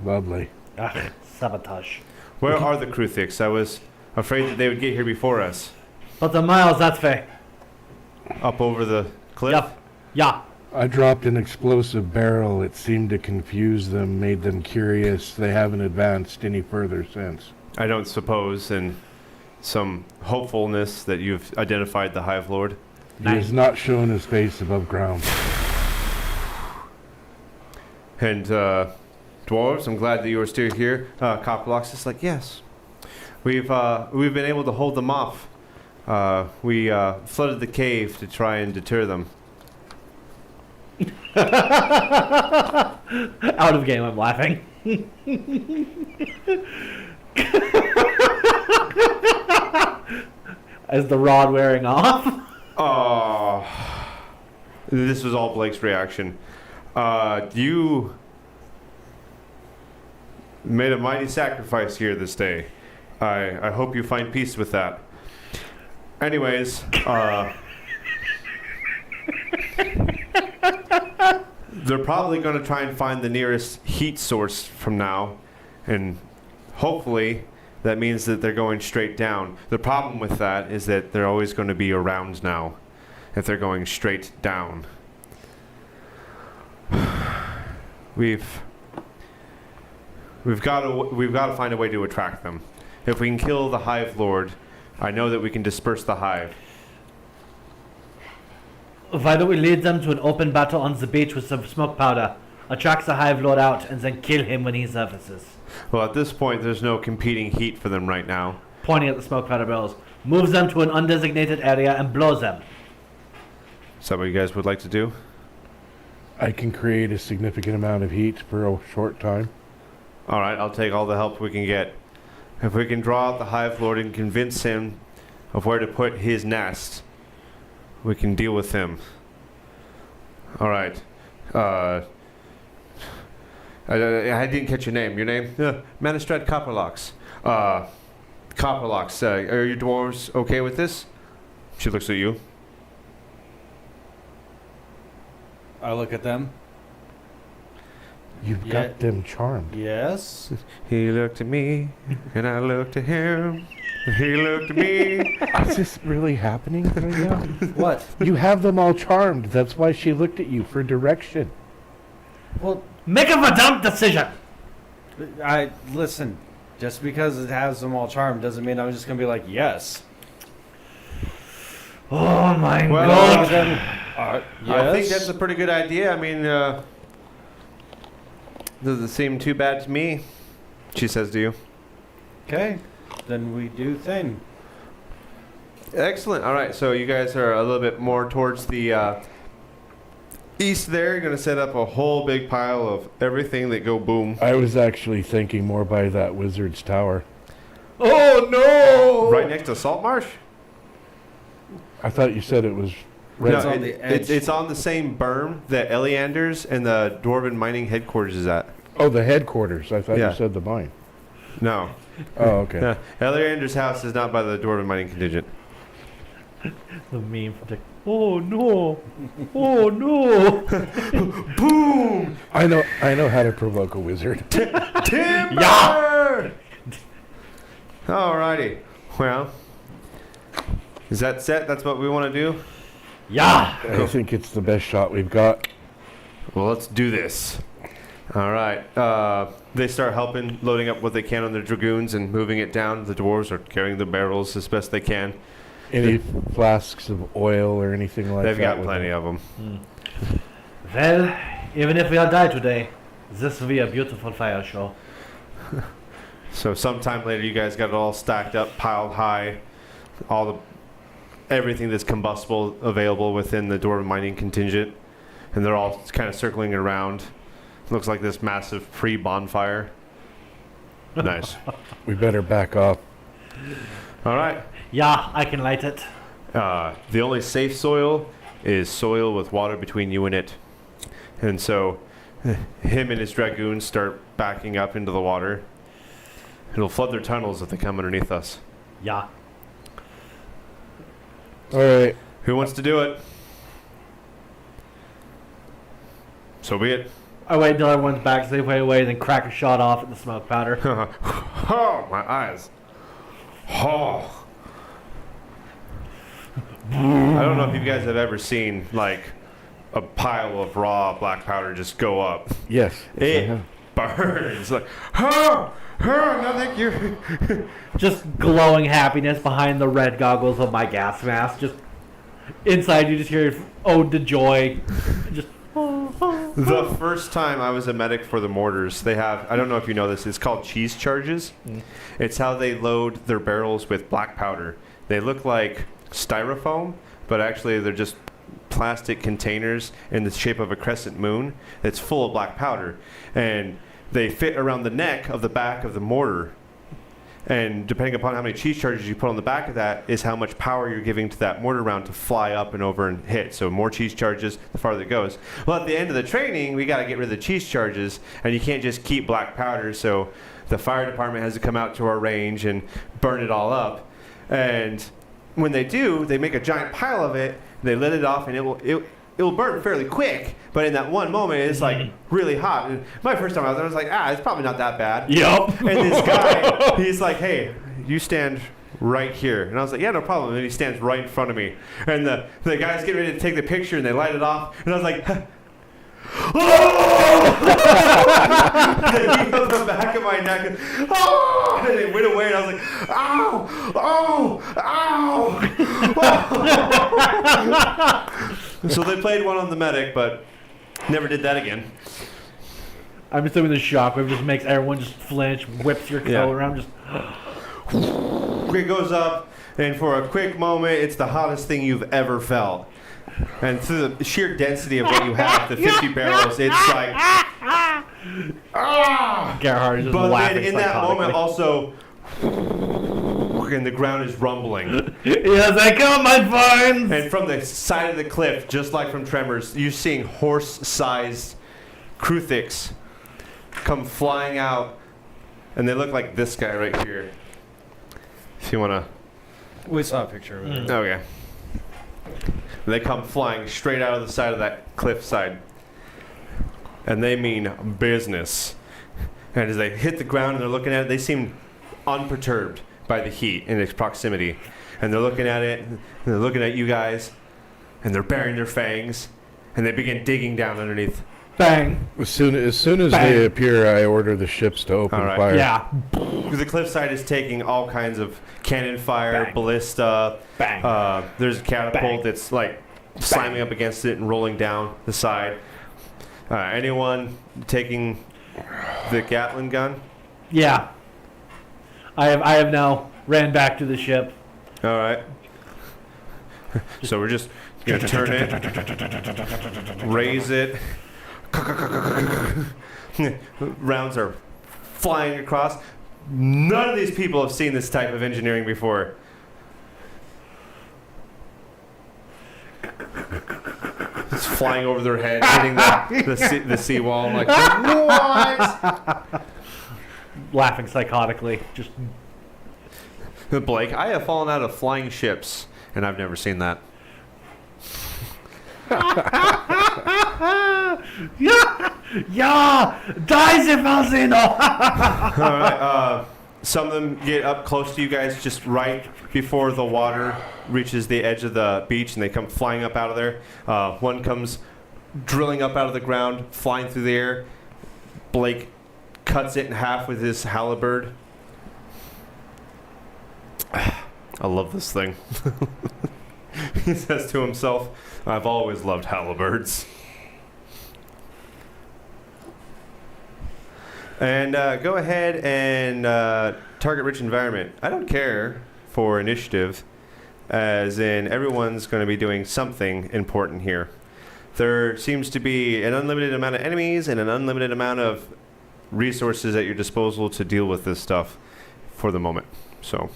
Lovely. Ah, sabotage. Where are the Kruthiks? I was afraid that they would get here before us. But the miles that way. Up over the cliff? Yup. Yeah. I dropped an explosive barrel. It seemed to confuse them, made them curious. They haven't advanced any further since. I don't suppose, in some hopefulness that you've identified the Hive Lord. He has not shown his face above ground. And, dwarves, I'm glad that you are still here. Copperlock's just like, yes. We've been able to hold them off. We flooded the cave to try and deter them. Out of game, I'm laughing. Is the rod wearing off? Oh, this was all Blake's reaction. You made a mighty sacrifice here this day. I hope you find peace with that. Anyways, they're probably going to try and find the nearest heat source from now, and hopefully that means that they're going straight down. The problem with that is that they're always going to be around now if they're going straight down. We've got to find a way to attract them. If we can kill the Hive Lord, I know that we can disperse the Hive. Why don't we lead them to an open battle on the beach with some smoke powder, attract the Hive Lord out, and then kill him when he surfaces? Well, at this point, there's no competing heat for them right now. Pointing at the smoke powder barrels. Move them to an undesignated area and blow them. Is that what you guys would like to do? I can create a significant amount of heat for a short time. All right, I'll take all the help we can get. If we can draw out the Hive Lord and convince him of where to put his nest, we can deal with him. All right. I didn't catch your name. Your name? Manistrad Copperlocks. Copperlocks, are your dwarves okay with this? She looks at you. I look at them. You've Yeah. got them charmed. Yes. He looked at me, and I looked at him. He looked at me. Is this really happening right now? What? You have them all charmed. That's why she looked at you for direction. Well, Make a dumb decision! I listen. Just because it has them all charmed doesn't mean I'm just gonna be like yes. Oh my Well, god! Then, yes. I think that's a pretty good idea. I mean, doesn't seem too bad to me. She says to you. Okay. Then we do thing. Excellent. All right, so you guys are a little bit more towards the east there. You're going to set up a whole big pile of everything that go boom. I was actually thinking more by that wizard's tower. Oh, no! Right next to Salt Marsh? I thought you said it was No, It's on the edge. it's on the same berm that Eleander's and the Dwarven Mining headquarters is at. Oh, the headquarters. I thought Yeah. you said the mine. No. Oh, okay. No. Eleander's house is not by the Dwarven Mining contingent. The meme from Dick. Oh no! Oh no! Boom! I know how to provoke a wizard. Timber! Alrighty. Well, is that set? That's what we want to do? Yeah! I think it's the best shot we've got. Well, let's do this. All right. They start helping, loading up what they can on their dragoons and moving it down. The dwarves are carrying the barrels as best they can. Any flasks of oil or anything like They've that? got with plenty them? of them. Well, even if we all die today, this will be a beautiful fire show. So sometime later, you guys got it all stacked up, piled high, everything that's combustible available within the Dwarven Mining contingent, and they're all kind of circling around. Looks like this massive pre-bonfire. Nice. We better back off. All right. Yeah, I can light it. The only safe soil is soil with water between you and it. And so him and his dragoons start backing up into the water. It'll flood their tunnels if they come underneath us. Yeah. All right. Who wants to do it? So be it. I wait until everyone's back so they way away, then crack a shot off at the smoke powder. Oh, my eyes. Oh. I don't know if you guys have ever seen like a pile of raw black powder just go up. Yes. It Uh-huh. burns. Like, oh, no, thank you. Just glowing happiness behind the red goggles of my gas mask. Just inside, you just hear ode to joy. Just. The first time I was a medic for the mortars, they have, I don't know if you know this, it's called cheese charges. It's how they load their barrels with black powder. They look like styrofoam, but actually they're just plastic containers in the shape of a crescent moon that's full of black powder. And they fit around the neck of the back of the mortar. And depending upon how many cheese charges you put on the back of that is how much power you're giving to that mortar round to fly up and over and hit. So more cheese charges, the farther it goes. Well, at the end of the training, we got to get rid of the cheese charges, and you can't just keep black powder. So the fire department has to come out to our range and burn it all up. And when they do, they make a giant pile of it. They let it off, and it will burn fairly quick. But in that one moment, it's like really hot. And my first time out there, I was like, it's probably not that bad. Yup. And this guy, he's like, hey, you stand right here. And I was like, yeah, no problem. And he stands right in front of me. And the guy's getting ready to take the picture, and they light it off. And I was like, oh! The heat on the back of my neck. Oh! And it went away, and I was like, ow! Oh! Ow! So they played one on the medic, but never did that again. I'm assuming the shockwave just makes everyone just flinch, whips your coat Yeah. around, just. It goes up, and for a quick moment, it's the hottest thing you've ever felt. And through the sheer density of what you have, the 50 barrels, it's like, Gerhard is just but then laughing in that moment, psychotically. also, and the ground is rumbling. Yes, I come, my friends! And from the side of the cliff, just like from Tremors, you're seeing horse-sized Kruthiks come flying out, and they look like this guy right here. If you want to... We saw a picture of it. Okay. They come flying straight out of the side of that cliffside. And they mean business. And as they hit the ground and they're looking at it, they seem unperturbed by the heat in its proximity. And they're looking at it, and they're looking at you guys, and they're baring their fangs, and they begin digging down underneath. Bang! As soon as Bang. they appear, I order the ships to open All right. fire. Yeah. The cliffside is taking all kinds of cannon fire, Bang. ballista. Bang. There's a catapult Bang. that's like slamming up against it and rolling down the side. Anyone taking the Gatling gun? Yeah. I have now ran back to the ship. All right. So we're just gonna turn it, raise it. Rounds are flying across. None of these people have seen this type of engineering before. flying over their head, hitting the seawall. I'm like, what? Laughing psychotically. Just Blake, I have fallen out of flying ships, and I've never seen that. yeah, Dice Falsino. All right. Some of them get up close to you guys just right before the water reaches the edge of the beach, and they come flying up out of there. One comes drilling up out of the ground, flying through the air. Blake cuts it in half with his halberd. I love this thing. He says to himself, I've always loved halberds. And go ahead and target rich environment. I don't care for initiative, as in everyone's going to be doing something important here. There seems to be an unlimited amount of enemies and an unlimited amount of resources at your disposal to deal with this stuff for the moment. So,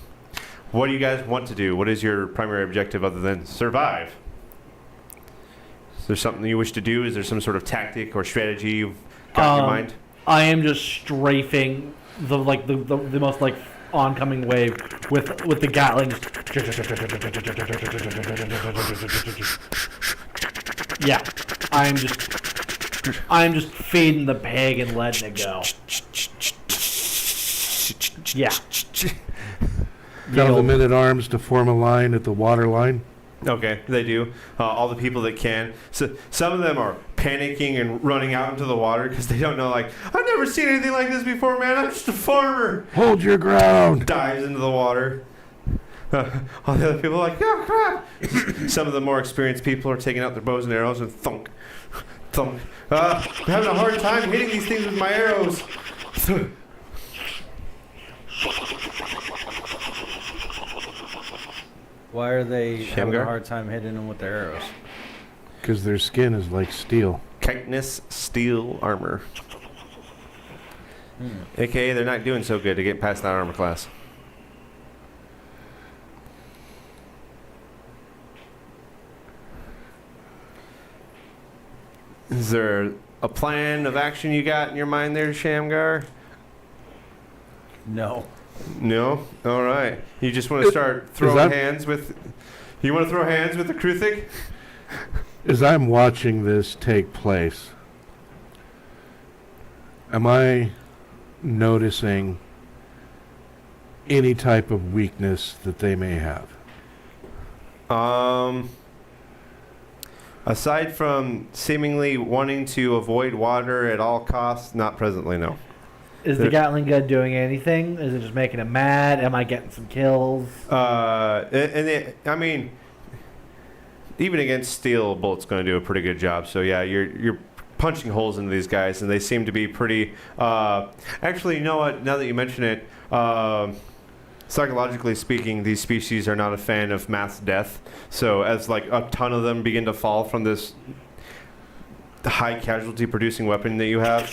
what do you guys want to do? What is your primary objective other than survive? Is there something you wish to do? Is there some sort of tactic or strategy you've got in your mind? I am just strafing the most like oncoming wave with the Gatling. Yeah, I'm just feeding the pig and letting it go. Yeah. Tell the men at arms to form a line at the water line. Okay, they do. All the people that can. So some of them are panicking and running out into the water because they don't know. Like, I've never seen anything like this before, man. I'm just a farmer. Hold your ground. Dives into the water. All the other people are like, oh crap. Some of the more experienced people are taking out their bows and arrows and thunk, thunk. I'm having a hard time hitting these things with my arrows. Why are they having Shamgar? a hard time hitting them with their arrows? Because their skin is like steel. Chitinous steel armor. AKA, they're not doing so good to get past that armor class. Is there a plan of action you got in your mind there, Shamgar? No. No? All right. You just want to start throwing that- hands with... You want to throw hands with the Kruthic? As I'm watching this take place, am I noticing any type of weakness that they may have? Aside from seemingly wanting to avoid water at all costs, not presently, no. Is the Gatling gun doing anything? Is it just making him mad? Am I getting some kills? I mean, even against steel, a bullet's going to do a pretty good job. So yeah, you're punching holes into these guys, and they seem to be pretty. Actually, you know what? Now that you mention it, psychologically speaking, these species are not a fan of mass death. So as like a ton of them begin to fall from this high casualty producing weapon that you have,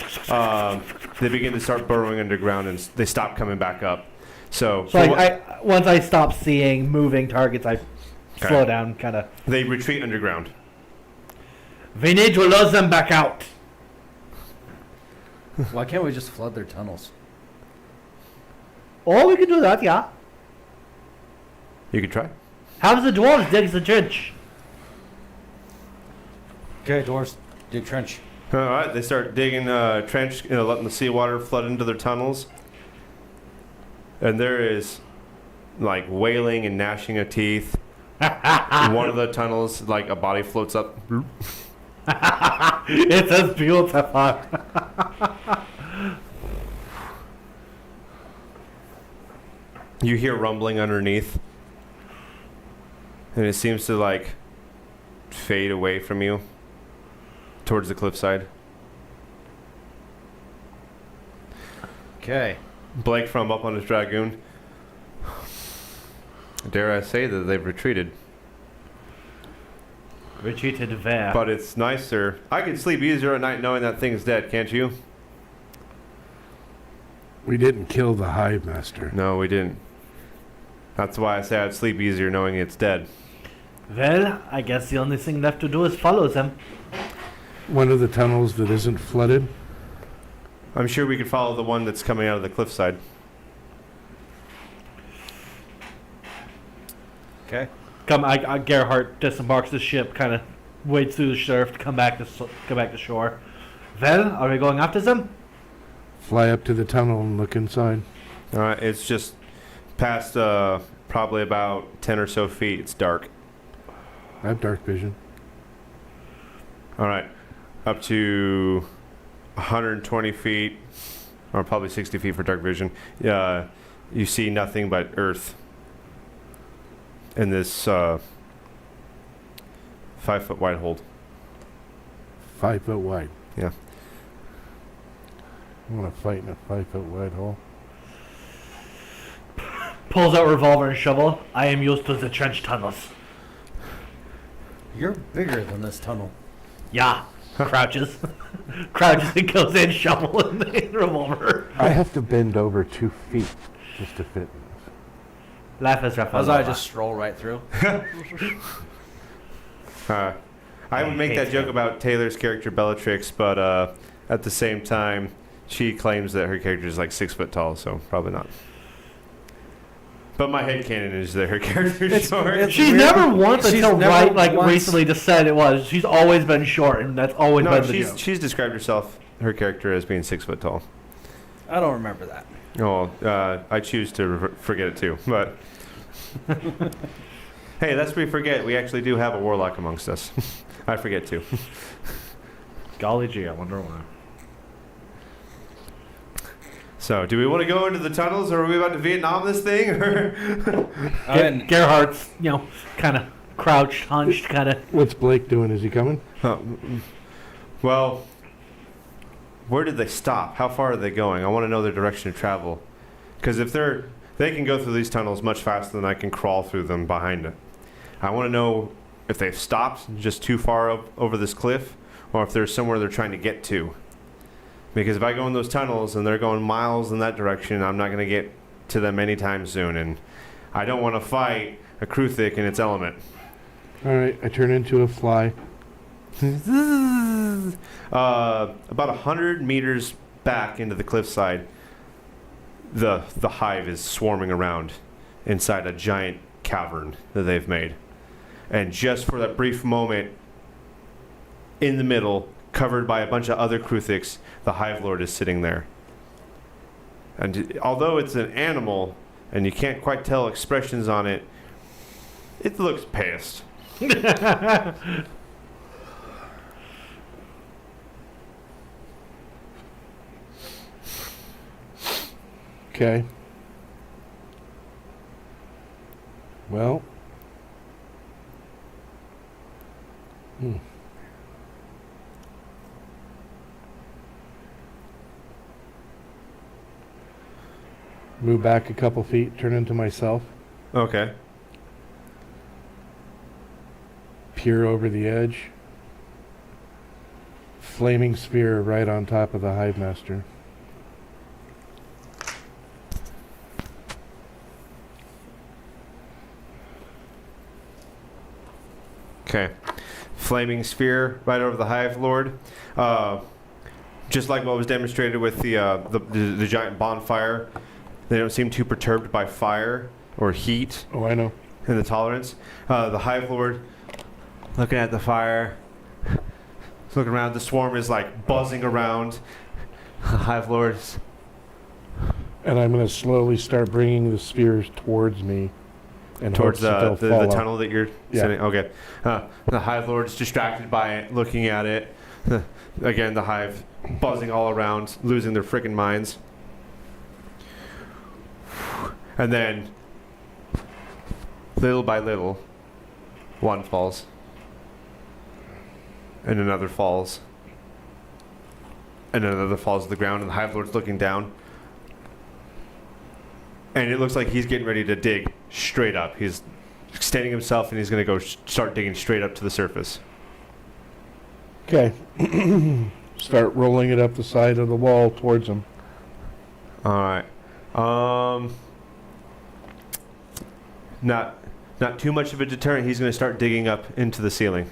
they begin to start burrowing underground and they stop coming back up. So Once I stop seeing moving targets, I slow down, kind of. they retreat underground. We need to lure them back out. Why can't we just flood their tunnels? Or we can do that, yeah. You could try. Have the dwarves dig the trench. Okay, dwarves, dig trench. All right, they start digging a trench, letting the seawater flood into their tunnels. And there is like wailing and gnashing of teeth. One of the tunnels, like a body floats up. It says beautiful. You hear rumbling underneath. And it seems to like fade away from you towards the cliffside. Okay. Blake from up on his dragoon. Dare I say that they've retreated. Retreated where? But it's nicer. I can sleep easier at night knowing that thing's dead, can't you? We didn't kill the hive master. No, we didn't. That's why I say I'd sleep easier knowing it's dead. Well, I guess the only thing left to do is follow them. One of the tunnels that isn't flooded. I'm sure we could follow the one that's coming out of the cliffside. Okay. Gerhardt disembarks the ship, kind of wades through the surf to come back to shore. Well, are we going after them? Fly up to the tunnel and look inside. All right, it's just past probably about 10 or so feet. It's dark. I have dark vision. All right, up to 120 feet, or probably 60 feet for dark vision. You see nothing but earth in this 5-foot wide hold. 5 foot wide. Yeah. I want to fight in a 5 foot wide hole. Pulls out revolver and shovel. I am used to the trench tunnels. You're bigger than this tunnel. Yeah. Crouches. Crouches and goes in, shovel and the revolver. I have to bend over 2 feet just to fit in this. Laugh as rough As as I just stroll right through. I would make that joke about Taylor's character Bellatrix, but at the same time, she claims that her character is like 6 foot tall, so probably not. But my headcanon is that her character is short. it's She's weird. never once She's until never right, like once- recently, just said it was. She's always been short, and that's always No, been the joke. she's described herself, her character, as being 6 foot tall. I don't remember that. Oh, I choose to forget it too. But hey, lest we forget, we actually do have a warlock amongst us. I forget too. Golly gee, I wonder why. So, do we want to go into the tunnels, or are we about to Vietnam this thing? Or Gerhardt's, kind of crouched, hunched, kind of. What's Blake doing? Is he coming? Well, where did they stop? How far are they going? I want to know their direction of travel. Because if they can go through these tunnels much faster than I can crawl through them behind it. I want to know if they've stopped just too far up over this cliff, or if there's somewhere they're trying to get to. Because if I go in those tunnels and they're going miles in that direction, I'm not going to get to them anytime soon. And I don't want to fight a Kruthic in its element. All right, I turn into a fly. About 100 meters back into the cliffside, the hive is swarming around inside a giant cavern that they've made. And just for that brief moment, in the middle, covered by a bunch of other Kruthics, the Hive Lord is sitting there. And although it's an animal, and you can't quite tell expressions on it, it looks pissed. Okay. Well. Move back a couple feet, turn into myself, Okay. peer over the edge. Flaming spear right on top of the hive master. Okay. Flaming sphere right over the Hive Lord. Just like what was demonstrated with the giant bonfire, they don't seem too perturbed by fire or heat Oh, I know. and the tolerance. The Hive Lord looking at the fire, looking around. The swarm is like buzzing around. Hive Lord's. And I'm going to slowly start bringing the spears towards me. And Towards hopes that the they'll fall off. tunnel that you're Yeah. sitting. Okay. The Hive Lord's distracted by it, looking at it. Again, the Hive buzzing all around, losing their freaking minds. And then, little by little, one falls. And another falls. And another falls to the ground, and the Hive Lord's looking down. And it looks like he's getting ready to dig straight up. He's extending himself, and he's going to go start digging straight up to the surface. Okay. Start rolling it up the side of the wall towards him. All right. Not Not too much of a deterrent. He's going to start digging up into the ceiling.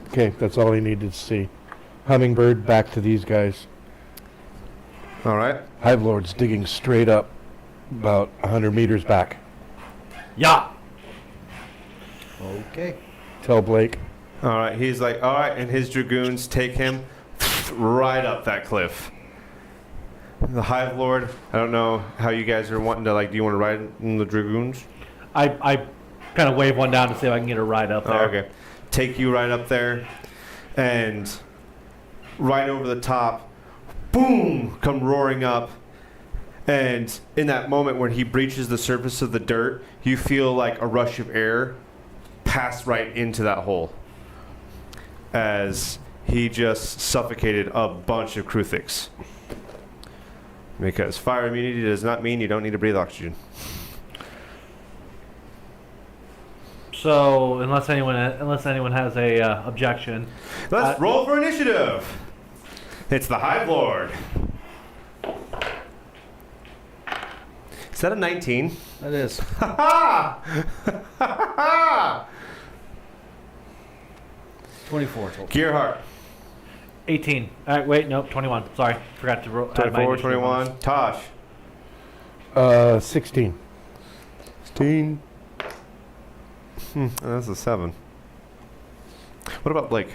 Okay, that's all I needed to see. Hummingbird back to these guys. All right. Hive Lord's digging straight up about 100 meters back. Yeah. Okay. Tell Blake. All right. He's like, all right, and his dragoons take him right up that cliff. The Hive Lord, I don't know how you guys are wanting to, like, do you want to ride in the dragoons? I kind of wave one down to see if I can get a ride up Oh, there. okay. Take you right up there, and right over the top, boom, come roaring up. And in that moment when he breaches the surface of the dirt, you feel like a rush of air pass right into that hole as he just suffocated a bunch of Kruthiks. Because fire immunity does not mean you don't need to breathe oxygen. So unless anyone has a objection, Let's roll for initiative. It's the Hive Lord. Is that a 19? That is. Ha ha! Ha ha! 24 total. Gearhart. 18. Wait, nope, 21. Sorry, forgot to roll. add my 24, initiative 21. bonus. Tosh. 16. 16. That's a 7. What about Blake?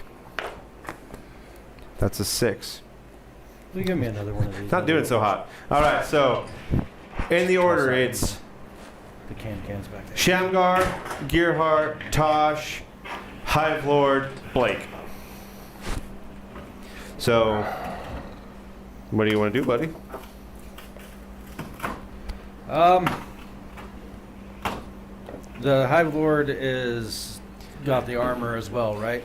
That's a 6. Will you give me another one of these? Not doing so hot. All right, so in the order, it's The cans back there. Shamgar, Gearhart, Tosh, Hive Lord, Blake. So, what do you want to do, buddy? The Hive Lord is got the armor as well, right?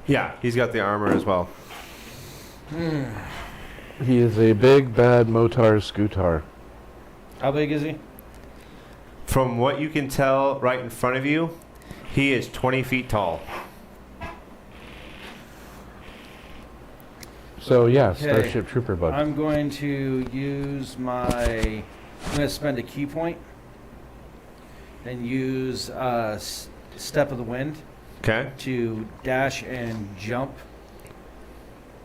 Yeah, he's got the armor as well. He is a big, bad Motar Scootar. How big is he? From what you can tell right in front of you, he is 20 feet tall. So, yeah, Okay. Starship Trooper bug. I'm going to use I'm going to spend a key point and use Step of the Wind Okay? to dash and jump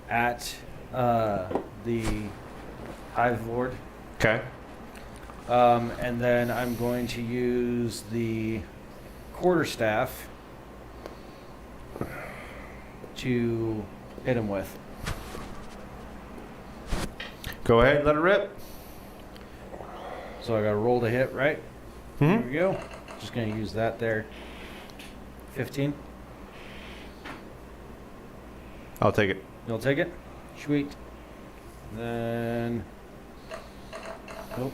at the Hive Lord. Okay. And then I'm going to use the quarterstaff to hit him with. Go ahead, let it rip. So I got to roll to hit, right? Hmm? Here we go. Just going to use that there. 15. I'll take it. You'll take it? Sweet. Then. Nope.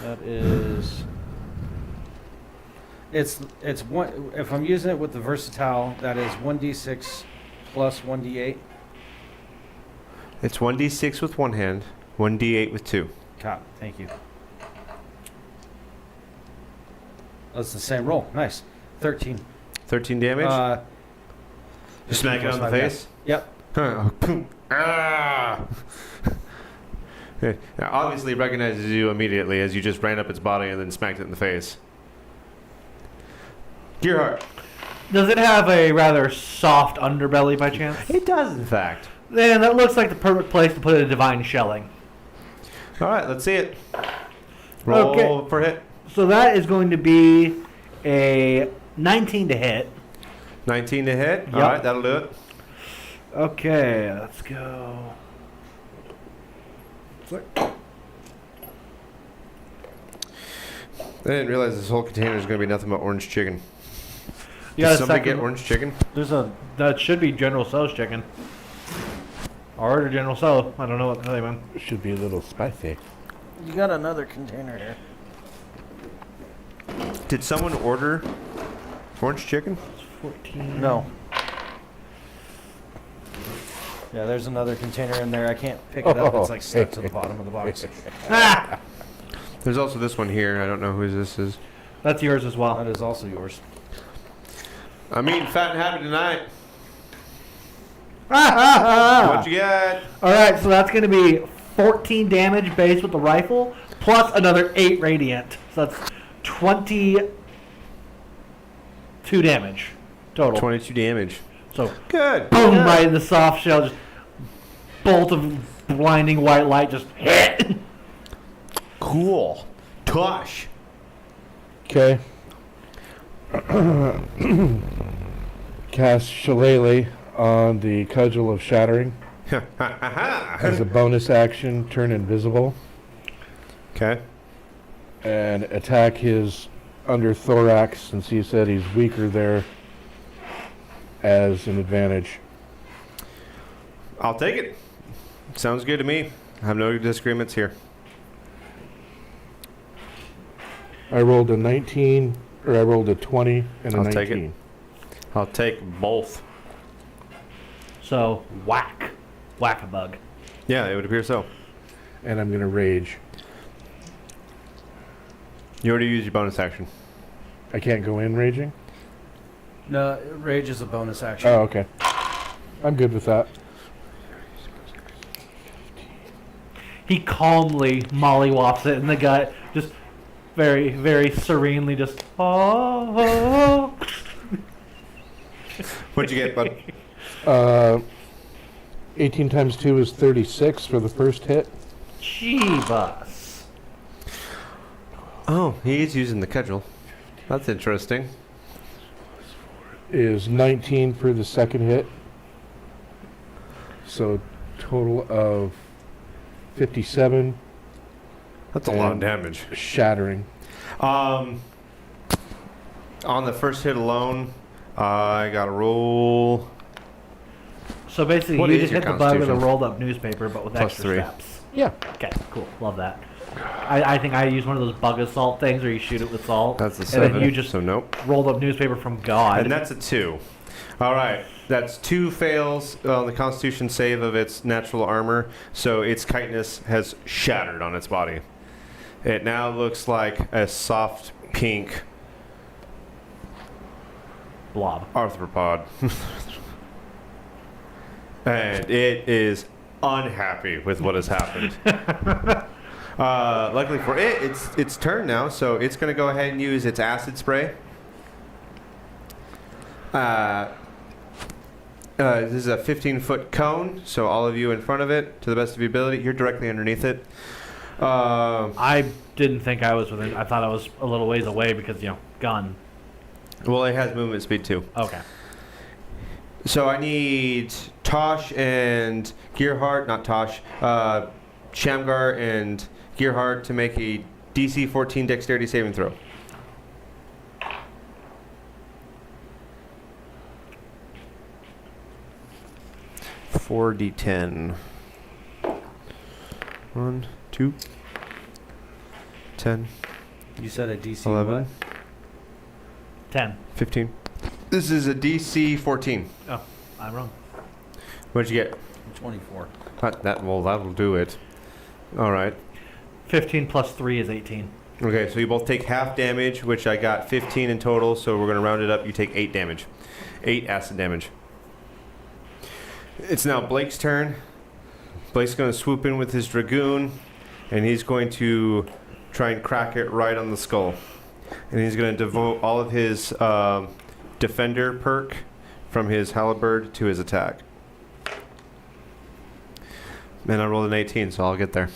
That is. It's one. If I'm using it with the versatile, that is 1d6 plus 1d8. It's 1d6 with one hand, 1d8 with two. Cop. Thank you. That's the same roll. Nice. 13. 13 damage. You smack it on the face? Yep. Ah! It obviously recognizes you immediately as you just ran up its body and then smacked it in the face. Gearhart. Does it have a rather soft underbelly by chance? It does, in fact. Then that looks like the perfect place to put a divine shelling. All right, let's see it. Roll Okay. for hit. So that is going to be a 19 to hit. 19 to hit. All Yep. right, that'll do it. Okay, let's go. I didn't realize this whole container is going to be nothing but orange chicken. You got Did a somebody second? get orange chicken? That should be General So's chicken. I ordered General So. I don't know what to tell you, man. Should be a little spicy. You got another container here. Did someone order orange chicken? 14. No. Yeah, there's another container in there. I can't pick it up. It's like stuck to the bottom of the box. Ah! There's also this one here. I don't know whose this is. That's yours as well. That is also yours. I'm eating fat and happy tonight. Ah, ah, ah. What you got? All right, so that's going to be 14 damage base with the rifle, plus another 8 radiant. So that's 22 damage total. 22 damage. So Good. boom, Good. right in the soft shell, just bolt of blinding white light, just hit. Cool. Tosh. Okay. Cast Shillelagh on the Cudgel of Shattering. As a bonus action, turn invisible. Okay. And attack his under thorax, since he said he's weaker there, as an advantage. I'll take it. Sounds good to me. I have no disagreements here. I rolled a 19, or I rolled a 20 and a I'll 19. take it. I'll take both. So whack a bug. Yeah, it would appear so. And I'm going to rage. You already used your bonus action. I can't go in raging? No, rage is a bonus action. Oh, okay. I'm good with that. He calmly mollywops it in the gut, just very, very serenely, just oh. What'd you get, bud? 18 times 2 is 36 for the first hit. Jeebus. Oh, he's using the cudgel. That's interesting. Is 19 for the second hit. So total of 57. That's a lot of And damage. Shattering. On the first hit alone, I got to roll So basically, What you is just your hit the bug with a constitution? rolled up newspaper, but with Plus extra 3. steps. Yeah. Okay, cool. Love that. I think I use one of those bug assault things where you shoot it with salt. That's a and 7. then you just so nope. rolled up newspaper from God. And that's a 2. All right. That's 2 fails on the Constitution save of its natural armor, so its chitinous has shattered on its body. It now looks like a soft pink blob. arthropod. And it is unhappy with what has happened. Luckily for it, it's its turn now, so it's going to go ahead and use its acid spray. This is a 15-foot cone, so all of you in front of it, to the best of your ability, you're directly underneath it. I didn't think I was within. I thought I was a little ways away because, gun. Well, it has movement speed too. Okay. So I need Tosh and Gearhart, not Tosh, Shamgar and Gearhart to make a DC 14 dexterity saving throw. Four D10. 1, 2, 10, You said a DC 11, what? 10. 15. This is a DC 14. Oh, I'm wrong. What'd you get? 24. That'll do it. All right. 15 plus 3 is 18. Okay, so you both take half damage, which I got 15 in total, so we're going to round it up. You take 8 damage. 8 acid damage. It's now Blake's turn. Blake's going to swoop in with his Dragoon, and he's going to try and crack it right on the skull. And he's going to devote all of his Defender perk from his Halberd to his attack. And I rolled an 18, so I'll get there.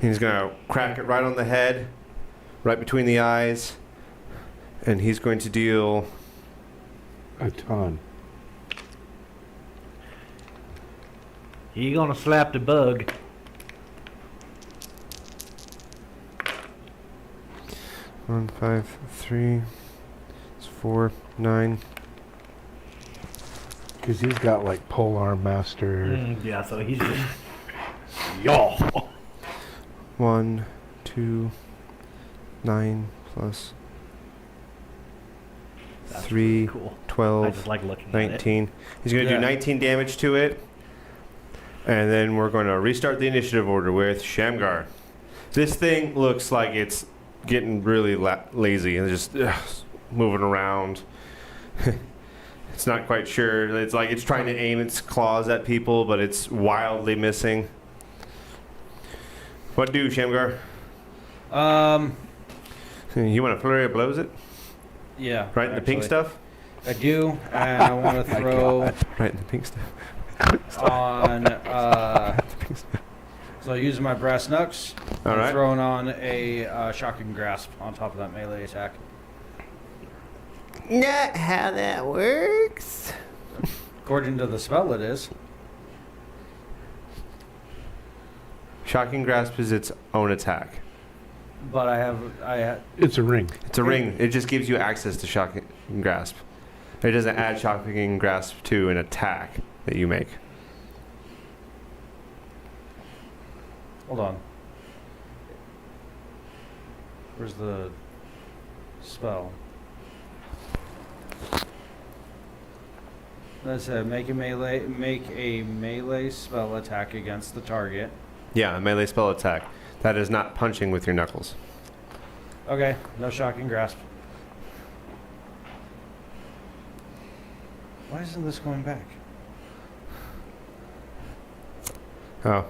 He's going to crack it right on the head, right between the eyes, and he's going to deal A ton. You gonna slap the bug? One, 5, 3, 4, 9. Because he's got like Polearm Master. Yeah, so he's just... Yo! 1, 2, 9 plus That's 3, really cool. I 12, just like looking at it. 19. He's going to do Yeah. 19 damage to it. And then we're going to restart the initiative order with Shamgar. This thing looks like it's getting really lazy and just moving around. It's not quite sure. It's like it's trying to aim its claws at people, but it's wildly missing. What do, Shamgar? You want to flurry of blows it? Yeah. Right in the pink actually. stuff? I do, and I want to throw Right in the pink stuff. on. So using my brass knucks, All I'm right. throwing on a shocking grasp on top of that melee attack. Not how that works. According to the spell, it is. Shocking Grasp is its own attack. But I It's a ring. It's a ring. It just gives you access to Shocking Grasp. It doesn't add Shocking Grasp to an attack that you make. hold on. Where's the spell? Let's make a melee spell attack against the target. Yeah, a melee spell attack. That is not punching with your knuckles. Okay, no shocking grasp. Why isn't this going back? Oh,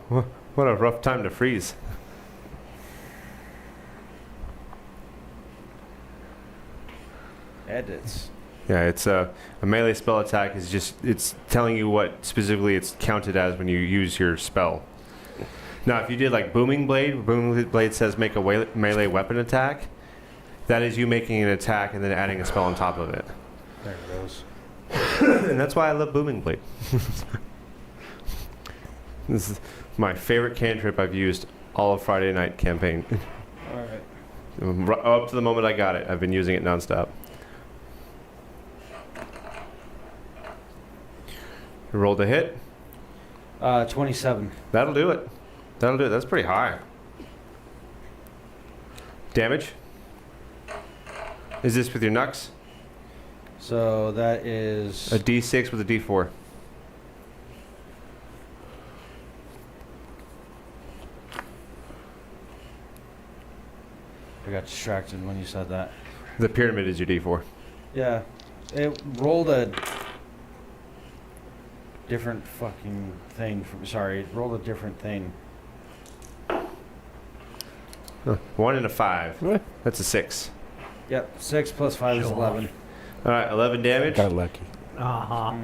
what a rough time to freeze. Edits. Yeah, it's a melee spell attack is just, it's telling you what specifically it's counted as when you use your spell. Now, if you did like Booming Blade says make a melee weapon attack. That is you making an attack and then adding a spell on top of it. There it goes. And that's why I love Booming Blade. This is my favorite cantrip I've used all of Friday night campaign. Alright. Up to the moment I got it, I've been using it nonstop. You rolled a hit. 27. That'll do it. That'll do it. That's pretty high. Damage? Is this with your knucks? So that is A D6 with a D4. I got distracted when you said that. The pyramid is your D4. Yeah. It rolled a different fucking thing from sorry, it rolled a different thing. Huh. 1 and a 5. What? That's a 6. Yep, 6 plus 5 is 11. All right, 11 damage. Got lucky. Uh-huh.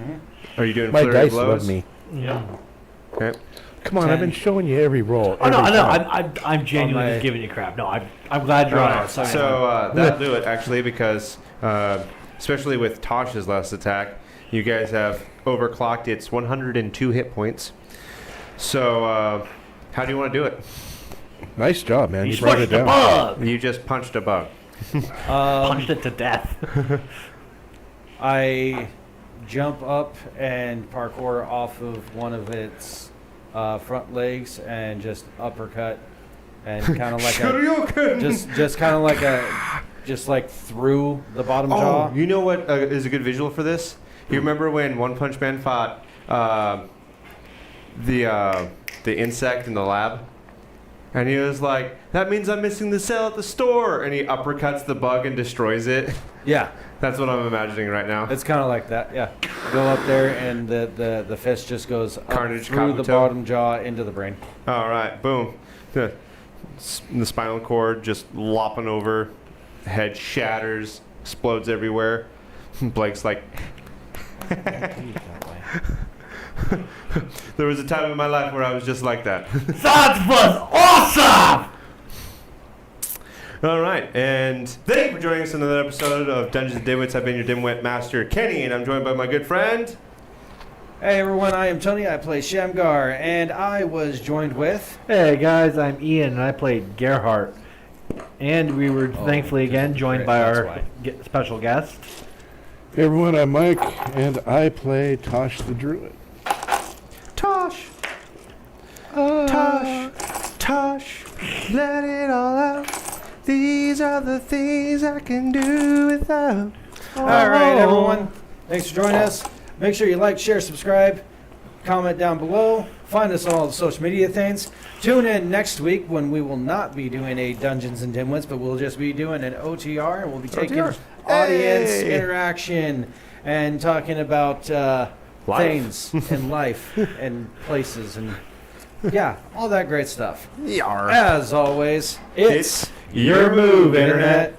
Are you doing My flurry dice blows? love me. Yeah. Okay. Come on, I've been 10. showing you every roll. Oh, no, every no, time. I'm genuinely my- just giving you crap. No, I'm glad you're on it. So that'll do it, actually, because especially with Tosh's last attack, you guys have overclocked its 102 hit points. So how do you want to do it? Nice job, man. You You brought it smushed the down. bug! You just punched a bug. Punched it to death. I jump up and parkour off of one of its front legs and just uppercut and kind of like a just kind of like a just like through the bottom jaw. Oh, you know what is a good visual for this? You remember when One Punch Man fought the insect in the lab? And he was like, that means I'm missing the cell at the store. And he uppercuts the bug and destroys it. Yeah, That's what I'm imagining right now. it's kind of like that. Yeah, go up there and the fist just goes up Carnage through the Kabuto. bottom jaw into the brain. All right, boom. The spinal cord just lopping over. Head shatters, explodes everywhere. Blake's like, there was a time in my life where I was just like that. That was awesome! All right, and thank you for joining us in another episode of Dungeons and Dimwits. I've been your Dimwit Master, Kenny, and I'm joined by my good friend. Hey everyone, I am Tony. I play Shamgar, and I was joined with. Hey guys, I'm Ian and I played Gerhardt. And we were thankfully again joined by that's our why. special guest. Hey everyone, I'm Mike, and I play Tosh the Druid. Tosh. Tosh. Tosh. Let it all out. These are the things I can do without. All right, everyone. Thanks for joining us. Make sure you like, share, subscribe, comment down below. Find us on all the social media things. Tune in next week when we will not be doing a Dungeons and Dimwits, but we'll just be doing an OTR, and we'll be taking OTR. audience Hey. interaction. and talking about Life. things in life and places and yeah, all that great stuff. Yar. As always, it's Your Move, Internet.